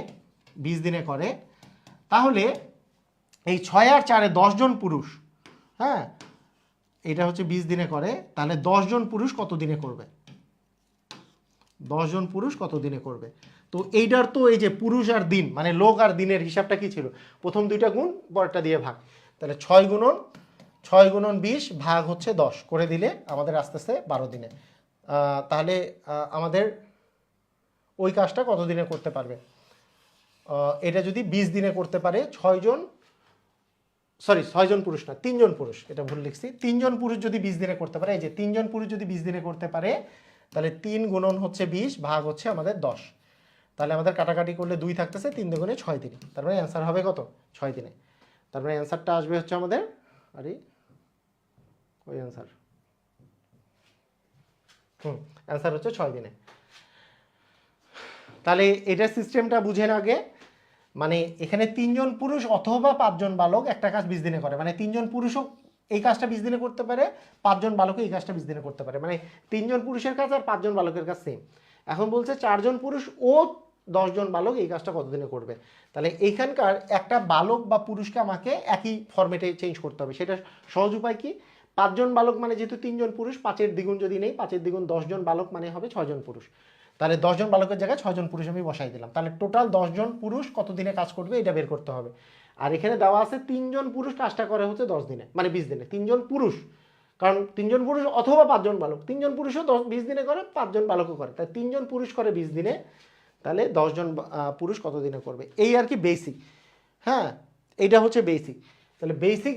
20 দিনে করে, তাহলে এই 6 আর 4-এ 10 জন পুরুষ, হ্যাঁ, এটা হচ্ছে 20 দিনে করে, তাহলে 10 জন পুরুষ কত দিনে করবে? 10 জন পুরুষ কত দিনে করবে? তো এইটার তো এই যে পুরুষ আর দিন, মানে লোক আর দিনের হিসাবটা কি ছিল? প্রথম দুইটা গুণ, পরেরটা দিয়ে ভাগ। তাহলে 6 গুণন 20 ভাগ হচ্ছে 10 করে দিলে আমাদের আস্তে আস্তে 12 দিনে। তাহলে আমাদের ওই কাজটা কত দিনে করতে পারবে? এটা যদি 20 দিনে করতে পারে 6 জন পুরুষ না, 3 জন পুরুষ, এটা ভুল লিখছি। 3 জন পুরুষ যদি 20 দিনে করতে পারে, এই যে 3 জন পুরুষ যদি 20 দিনে করতে পারে, তাহলে 3 গুণন হচ্ছে 20 ভাগ হচ্ছে আমাদের 10। তাহলে আমাদের কাটাকাটি করলে 2 থাকতেছে, 3 দুগুণে 6 দিনে, তার মানে অ্যান্সার হবে কত? 6 দিনে। তার মানে অ্যান্সারটা আসবে হচ্ছে আমাদের, আরে ওই অ্যান্সার, অ্যান্সার হচ্ছে 6 দিনে। তাহলে এটার সিস্টেমটা বুঝেন আগে, মানে এখানে 3 জন পুরুষ অথবা 5 জন বালক একটা কাজ 20 দিনে করে, মানে 3 জন পুরুষও এই কাজটা 20 দিনে করতে পারে, 5 জন বালকও এই কাজটা 20 দিনে করতে পারে, মানে 3 জন পুরুষের কাজ আর 5 জন বালকের কাজ সেম। এখন বলছে 4 জন পুরুষ ও 10 জন বালক এই কাজটা কত দিনে করবে? তাহলে এইখানকার একটা বালক বা পুরুষকে আমাকে একই ফরম্যাটে চেঞ্জ করতে হবে। সেটা সহজ উপায় কি? 5 জন বালক মানে যেহেতু 3 জন পুরুষ, 5-এর দ্বিগুণ যদি নেই, 5-এর দ্বিগুণ 10 জন বালক মানে হবে 6 জন পুরুষ। তাহলে 10 জন বালকের জায়গায় 6 জন পুরুষ আমি বসাই দিলাম, তাহলে টোটাল 10 জন পুরুষ কত দিনে কাজ করবে এটা বের করতে হবে। আর এখানে দেওয়া আছে 3 জন পুরুষ কাজটা করে হচ্ছে 10 দিনে, মানে 20 দিনে। 3 জন পুরুষ, কারণ 3 জন পুরুষ অথবা 5 জন বালক, 3 জন পুরুষও 20 দিনে করে, 5 জন বালকও করে, তাই 3 জন পুরুষ করে 20 দিনে, তাহলে 10 জন পুরুষ কত দিনে করবে? এই আর কি বেসিক। হ্যাঁ, এইটা হচ্ছে বেসিক। তাহলে বেসিক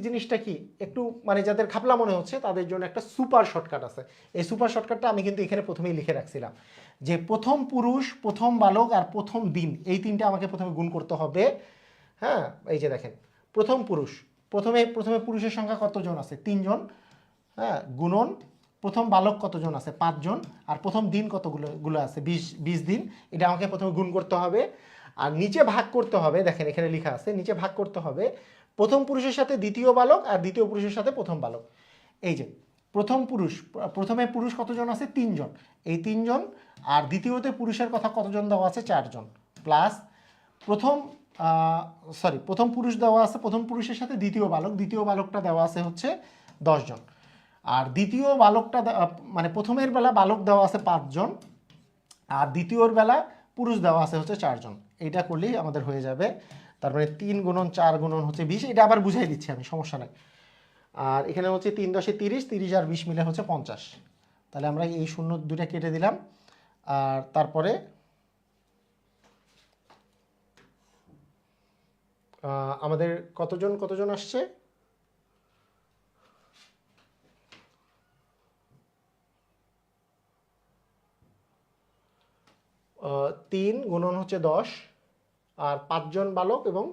জিনিসটা কি, একটু মানে যাদের খাপলা মনে হচ্ছে তাদের জন্য একটা সুপার শর্টকাট আছে। এই সুপার শর্টকাটটা আমি কিন্তু এখানে প্রথমেই লিখে রাখছিলাম, যে প্রথম পুরুষ, প্রথম বালক আর প্রথম দিন, এই তিনটা আমাকে প্রথমে গুণ করতে হবে। হ্যাঁ, এই যে দেখেন, প্রথম পুরুষ, প্রথমে পুরুষের সংখ্যা কতজন আছে? 3 জন। হ্যাঁ, গুণন প্রথম বালক কতজন আছে? 5 জন। আর প্রথম দিন কতগুলো আছে? 20 দিন। এটা আমাকে প্রথমে গুণ করতে হবে, আর নিচে ভাগ করতে হবে। দেখেন এখানে লেখা আছে, নিচে ভাগ করতে হবে প্রথম পুরুষের সাথে দ্বিতীয় বালক আর দ্বিতীয় পুরুষের সাথে প্রথম বালক। এই যে প্রথমে পুরুষ কতজন আছে? 3 জন, এই 3 জন। আর দ্বিতীয়তে পুরুষের কথা কতজন দেওয়া আছে? 4 জন। প্লাস প্রথম পুরুষ দেওয়া আছে, প্রথম পুরুষের সাথে দ্বিতীয় বালকটা দেওয়া আছে হচ্ছে 10 জন। আর দ্বিতীয় বালকটা মানে প্রথমের বেলা বালক দেওয়া আছে 5 জন, আর দ্বিতীয়র বেলা পুরুষ দেওয়া আছে হচ্ছে 4 জন। এইটা করলেই আমাদের হয়ে যাবে। তারপরে 3 গুণন 4 গুণন হচ্ছে 20, এটা আবার বুঝাই দিচ্ছি আমি, সমস্যা নাই। আর এখানে হচ্ছে 3 10 30, 30 আর 20 মিলে হচ্ছে 50। তাহলে আমরা এই শূন্য দুটা কেটে দিলাম। আর তারপরে আমাদের কতজন আসছে? 3 গুণন হচ্ছে 10, আর 5 জন বালক এবং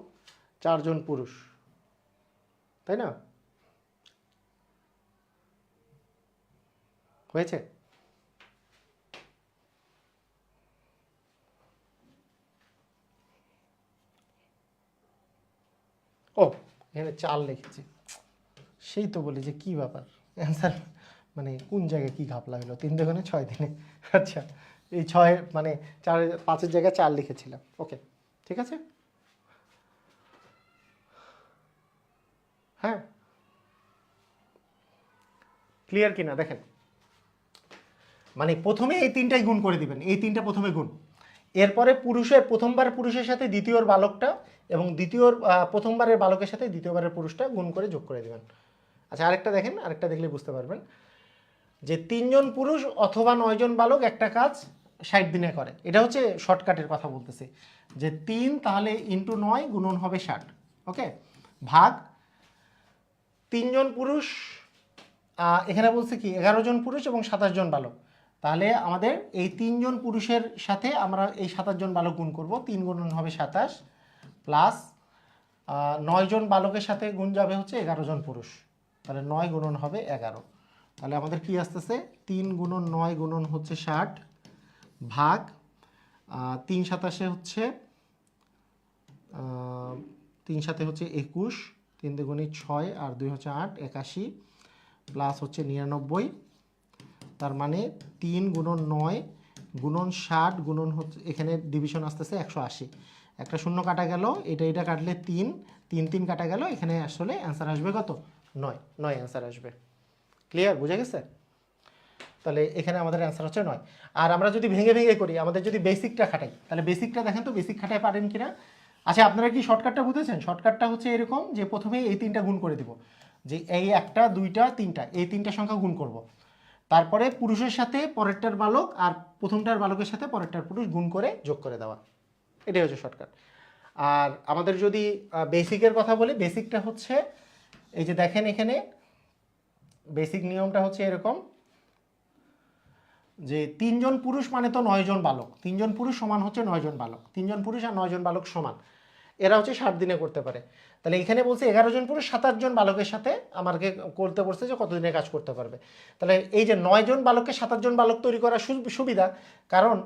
4 জন পুরুষ, তাই না? হয়েছে? এখানে 4 লিখেছি, সেই তো বলি যে কি ব্যাপার অ্যান্সার মানে কোন জায়গায় কি ঘাপলা হলো, 3 দুগুণে 6 দিনে। আচ্ছা এই 6 মানে 4 5-এর জায়গায় 4 লিখেছিলাম। ওকে ঠিক আছে, হ্যাঁ ক্লিয়ার কিনা দেখেন, মানে প্রথমে এই 3টাই গুণ করে দিবেন, এই 3টা প্রথমে গুণ, এরপরে পুরুষের প্রথমবার পুরুষের সাথে দ্বিতীয়র বালকটা এবং দ্বিতীয়র প্রথমবারের বালকের সাথে দ্বিতীয়বারের পুরুষটা গুণ করে যোগ করে দিবেন। আচ্ছা আরেকটা দেখেন, আরেকটা দেখলে বুঝতে পারবেন যে 3 জন পুরুষ অথবা 9 জন বালক একটা কাজ 60 দিনে করে। এটা হচ্ছে শর্টকাটের কথা বলতেছি, যে 3 তাহলে ইন্টু 9 গুণন হবে 60, ওকে, ভাগ 3 জন পুরুষ, এখানে বলছে কি 11 জন পুরুষ এবং 27 জন বালক, তাহলে আমাদের এই 3 জন পুরুষের সাথে আমরা এই 27 জন বালক গুণ করব, 3 গুণন হবে 27 প্লাস 9 জন বালকের সাথে গুণ যাবে হচ্ছে 11 জন পুরুষ, তাহলে 9 গুণন হবে 11, তাহলে আমাদের কি আসতেছে 3 গুণন 9 গুণন হচ্ছে 60 ভাগ 3 27 হচ্ছে 3 সাথে হচ্ছে 21, 3 দুগুণে 6 আর 2 হচ্ছে 8, 81 প্লাস হচ্ছে 99, তার মানে 3 গুণন 9 গুণন 60 গুণন হচ্ছে এখানে ডিভিশন আসতেছে 180, একটা শূন্য কাটা গেল, এটা কাটলে 3 3 3 কাটা গেল, এখানে আসলে অ্যান্সার আসবে কত 9 9 অ্যান্সার আসবে। ক্লিয়ার, বুঝা গেছে? তাহলে এখানে আমাদের অ্যান্সার হচ্ছে 9। আর আমরা যদি ভেঙে ভেঙে করি, আমাদের যদি বেসিকটা খাটাই, তাহলে বেসিকটা দেখেন তো বেসিক খাটাই পারেন কিনা। আচ্ছা আপনারা কি শর্টকাটটা বুঝেছেন? শর্টকাটটা হচ্ছে এরকম যে প্রথমে এই 3টা গুণ করে দিব, যে এই 1টা 2টা 3টা এই 3টা সংখ্যা গুণ করব, তারপরে পুরুষের সাথে পরেরটার বালক আর প্রথমটার বালকের সাথে পরেরটার পুরুষ গুণ করে যোগ করে দেওয়া, এটাই হচ্ছে শর্টকাট। আর আমাদের যদি বেসিকের কথা বলি, বেসিকটা হচ্ছে এই যে দেখেন এখানে বেসিক নিয়মটা হচ্ছে এরকম যে 3 জন পুরুষ মানে তো 9 জন বালক, 3 জন পুরুষ সমান হচ্ছে 9 জন বালক, 3 জন পুরুষ আর 9 জন বালক সমান, এরা হচ্ছে 60 দিনে করতে পারে। তাহলে এখানে বলছে 11 জন পুরুষ 27 জন বালকের সাথে আমাকে করতে বলছে যে কতদিনে কাজ করতে পারবে। তাহলে এই যে 9 জন বালককে 27 জন বালক তৈরি করা সুবিধা, কারণ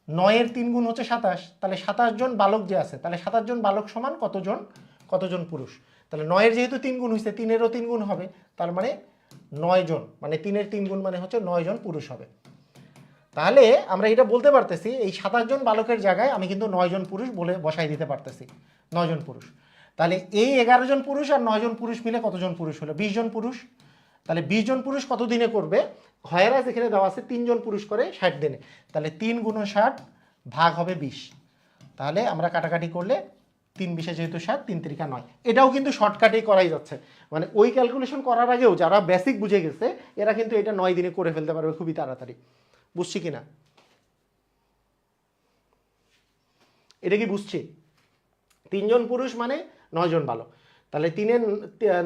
9 এর 3 গুণ হচ্ছে 27, তাহলে 27 জন বালক যে আছে, তাহলে 27 জন বালক সমান কতজন পুরুষ, তাহলে 9 এর যেহেতু 3 গুণ হয়েছে 3 এরও 3 গুণ হবে, তার মানে 9 জন, মানে 3 এর 3 গুণ মানে হচ্ছে 9 জন পুরুষ হবে। তাহলে আমরা এটা বলতে পারতেছি এই 27 জন বালকের জায়গায় আমি কিন্তু 9 জন পুরুষ বলে বসাই দিতে পারতেছি, 9 জন পুরুষ। তাহলে এই 11 জন পুরুষ আর 9 জন পুরুষ মিলে কতজন পুরুষ হলো? 20 জন পুরুষ। তাহলে 20 জন পুরুষ কত দিনে করবে? হয়রাস এখানে দেওয়া আছে 3 জন পুরুষ করে 60 দিনে, তাহলে 3 গুণ 60 ভাগ হবে 20, তাহলে আমরা কাটাকাটি করলে 3 20 যেহেতু 60, 3 3 9, এটাও কিন্তু শর্টকাটেই করাই যাচ্ছে, মানে ওই ক্যালকুলেশন করার আগেও যারা বেসিক বুঝে গেছে এরা কিন্তু এটা 9 দিনে করে ফেলতে পারবে খুবই তাড়াতাড়ি। বুঝছি কিনা? এটা কি বুঝছি? 3 জন পুরুষ মানে 9 জন বালক, তাহলে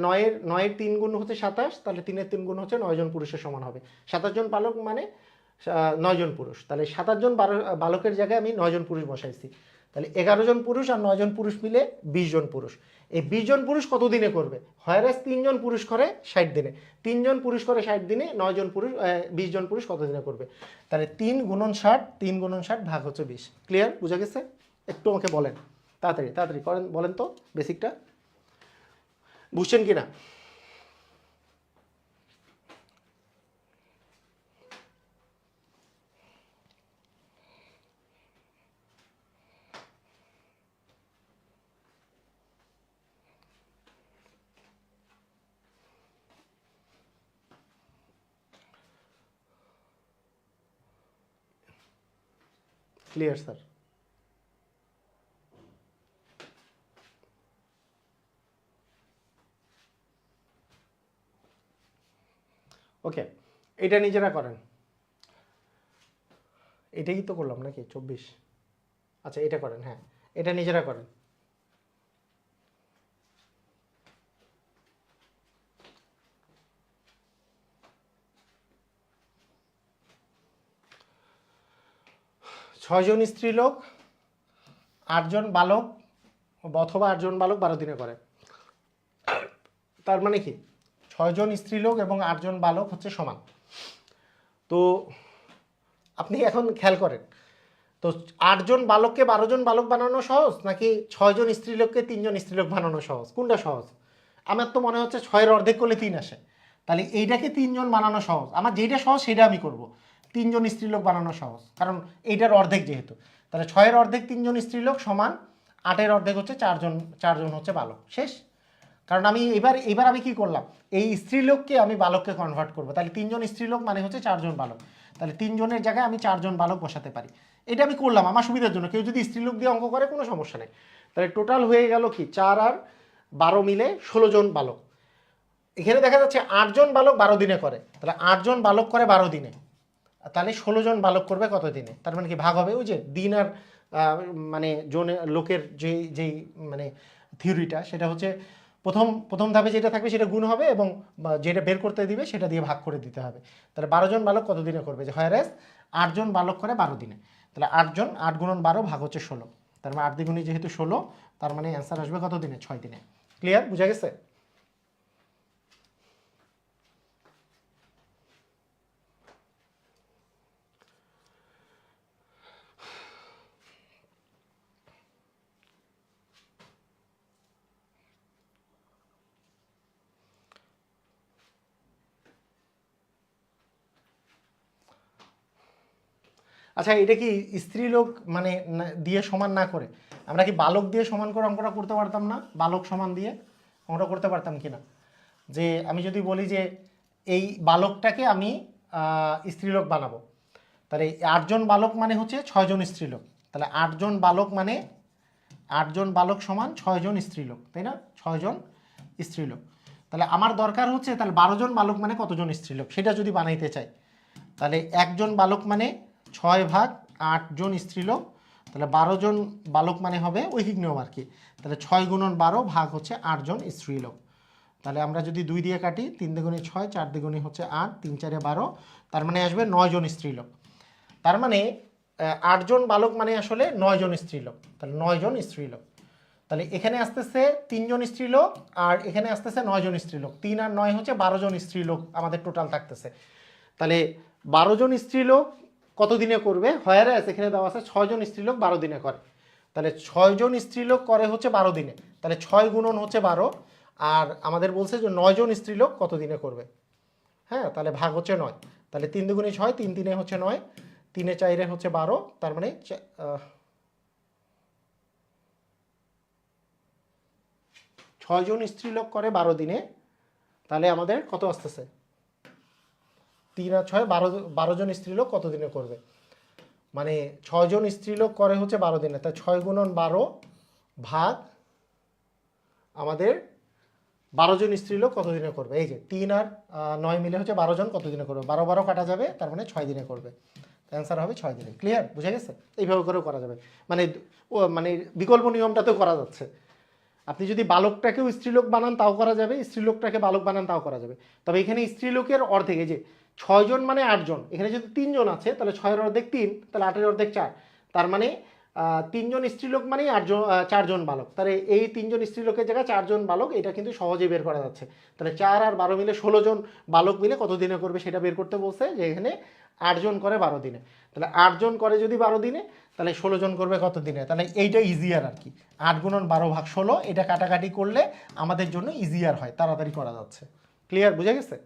9 এর 3 গুণ হচ্ছে 27, তাহলে 3 এর 3 গুণ হচ্ছে 9 জন পুরুষের সমান হবে। 27 জন বালক মানে 9 জন পুরুষ, তাহলে 27 জন বালকের জায়গায় আমি 9 জন পুরুষ বসাইছি, তাহলে 11 জন পুরুষ আর 9 জন পুরুষ মিলে 20 জন পুরুষ। এই 20 জন পুরুষ কত দিনে করবে? হয়রাস 3 জন পুরুষ করে 60 দিনে, 3 জন পুরুষ করে 60 দিনে, 9 জন পুরুষ 20 জন পুরুষ কত দিনে করবে? তাহলে 3 গুণন 60, 3 গুণন 60 ভাগ হচ্ছে 20। ক্লিয়ার, বুঝা গেছে? একটু আমাকে বলেন, তাড়াতাড়ি তাড়াতাড়ি করেন, বলেন তো বেসিকটা বুঝছেন কিনা? Clear sir? ওকে, এটা নিজেরা করেন, এটাই তো করলাম নাকি 24? আচ্ছা এটা করেন, হ্যাঁ এটা নিজেরা করেন। ছয়জন স্ত্রীলোক 8 জন বালক অথবা 8 জন বালক 12 দিনে করে, তার মানে কি 6 জন স্ত্রীলোক এবং 8 জন বালক হচ্ছে সমান। তো আপনি এখন খেয়াল করেন তো 8 জন বালককে 12 জন বালক বানানো সহজ নাকি 6 জন স্ত্রীলোককে 3 জন স্ত্রীলোক বানানো সহজ? কোনটা সহজ? আমার তো মনে হচ্ছে 6-এর অর্ধেক করলে 3 আসে, তাহলে এইটাকে 3 জন বানানো সহজ, আমার যেটা সহজ সেটা আমি করব। 3 জন স্ত্রীলোক বানানো সহজ, কারণ এইটার অর্ধেক যেহেতু। তাহলে 6-এর অর্ধেক 3 জন স্ত্রীলোক সমান 8-এর অর্ধেক হচ্ছে 4 জন, 4 জন হচ্ছে বালক। শেষ। কারণ আমি এবার আমি কি করলাম, এই স্ত্রীলোককে আমি বালককে কনভার্ট করব, তাহলে 3 জন স্ত্রীলোক মানে হচ্ছে 4 জন বালক, তাহলে 3 জনের জায়গায় আমি 4 জন বালক বসাতে পারি। এটা আমি করলাম আমার সুবিধার জন্য, কেউ যদি স্ত্রীলোক দিয়ে অঙ্ক করে কোনো সমস্যা নেই। তাহলে টোটাল হয়ে গেল কি 4 আর 12 মিলে 16 জন বালক। এখানে দেখা যাচ্ছে 8 জন বালক 12 দিনে করে, তাহলে 8 জন বালক করে 12 দিনে, তাহলে 16 জন বালক করবে কত দিনে? তার মানে কি ভাগ হবে ওই যে দিন আর মানে জনের লোকের যেই মানে থিওরিটা, সেটা হচ্ছে প্রথম ধাপে যেটা থাকবে সেটা গুণ হবে এবং যেটা বের করতে দিবে সেটা দিয়ে ভাগ করে দিতে হবে। তাহলে 12 জন বালক কত দিনে করবে, যে হয় 8 জন বালক করে 12 দিনে, তাহলে 8 জন 8 গুণন 12 ভাগ হচ্ছে 16, তার মানে 8 দ্বিগুণী যেহেতু 16, তার মানে অ্যান্সার আসবে কত দিনে? 6 দিনে। ক্লিয়ার? বুঝা গেছে? আচ্ছা, এটা কি স্ত্রীলোক মানে দিয়ে সমান না করে আমরা কি বালক দিয়ে সমান করে অঙ্কটা করতে পারতাম না? বালক সমান দিয়ে অঙ্কটা করতে পারতাম কি না? যে আমি যদি বলি যে এই বালকটাকে আমি স্ত্রীলোক বানাবো, তাহলে 8 জন বালক মানে হচ্ছে 6 জন স্ত্রীলোক, তাহলে 8 জন বালক মানে 8 জন বালক সমান 6 জন স্ত্রীলোক, তাই না? 6 জন স্ত্রীলোক। তাহলে আমার দরকার হচ্ছে তাহলে 12 জন বালক মানে কতজন স্ত্রীলোক সেটা যদি বানাইতে চাই, তাহলে 1 জন বালক মানে 6 ভাগ 8 জন স্ত্রীলোক, তাহলে 12 জন বালক মানে হবে ঐকিক নিয়ম আর কি, তাহলে 6 গুণন 12 ভাগ হচ্ছে 8 জন স্ত্রীলোক। তাহলে আমরা যদি 2 দিয়ে কাটি, 3 দুগুণে 6, 4 দুগুণে হচ্ছে 8, 3 4 12, তার মানে আসবে 9 জন স্ত্রীলোক। তার মানে 8 জন বালক মানে আসলে 9 জন স্ত্রীলোক, তাহলে 9 জন স্ত্রীলোক। তাহলে এখানে আসতেছে 3 জন স্ত্রীলোক আর এখানে আসতেছে 9 জন স্ত্রীলোক, 3 আর 9 হচ্ছে 12 জন স্ত্রীলোক আমাদের টোটাল থাকতেছে। তাহলে 12 জন স্ত্রীলোক কত দিনে করবে? হয় এখানে দেওয়া আছে 6 জন স্ত্রীলোক 12 দিনে করে, তাহলে 6 জন স্ত্রীলোক করে হচ্ছে 12 দিনে, তাহলে 6 গুণন হচ্ছে 12, আর আমাদের বলছে যে 9 জন স্ত্রীলোক কত দিনে করবে। হ্যাঁ, তাহলে ভাগ হচ্ছে 9, তাহলে 3 দুগুণে 6, 3 3 হচ্ছে 9, 3 4 হচ্ছে 12, তার মানে 6 জন স্ত্রীলোক করে 12 দিনে, তাহলে আমাদের কত আসতেছে? 3 আর 6 12 জন স্ত্রীলোক কত দিনে করবে, মানে 6 জন স্ত্রীলোক করে হচ্ছে 12 দিনে, তাই 6 গুণন 12 ভাগ আমাদের 12 জন স্ত্রীলোক কত দিনে করবে। এই যে 3 আর 9 মিলে হচ্ছে 12 জন কত দিনে করবে, 12 12 কাটা যাবে, তার মানে 6 দিনে করবে। অ্যান্সার হবে 6 দিনে। ক্লিয়ার? বুঝে গেছে? এইভাবে করেও করা যাবে, মানে মানে বিকল্প নিয়মটাতেও করা যাচ্ছে। আপনি যদি বালকটাকেও স্ত্রীলোক বানান তাও করা যাবে, স্ত্রীলোকটাকে বালক বানান তাও করা যাবে। তবে এখানে স্ত্রীলোকের অর্ধেক, এই যে 6 জন মানে 8 জন, এখানে যদি 3 জন আছে তাহলে 6-এর অর্ধেক 3, তাহলে 8-এর অর্ধেক 4, তার মানে 3 জন স্ত্রীলোক মানেই 8 জন 4 জন বালক, তাহলে এই 3 জন স্ত্রীলোকের জায়গায় 4 জন বালক, এটা কিন্তু সহজেই বের করা যাচ্ছে। তাহলে 4 আর 12 মিলে 16 জন বালক মিলে কত দিনে করবে সেটা বের করতে বলছে, যে এখানে 8 জন করে 12 দিনে, তাহলে 8 জন করে যদি 12 দিনে, তাহলে 16 জন করবে কত দিনে। তাহলে এইটা ইজিয়ার আর কি, 8 গুণন 12 ভাগ 16, এটা কাটাকাটি করলে আমাদের জন্য ইজিয়ার হয়, তাড়াতাড়ি করা যাচ্ছে। ক্লিয়ার? বুঝে গেছে?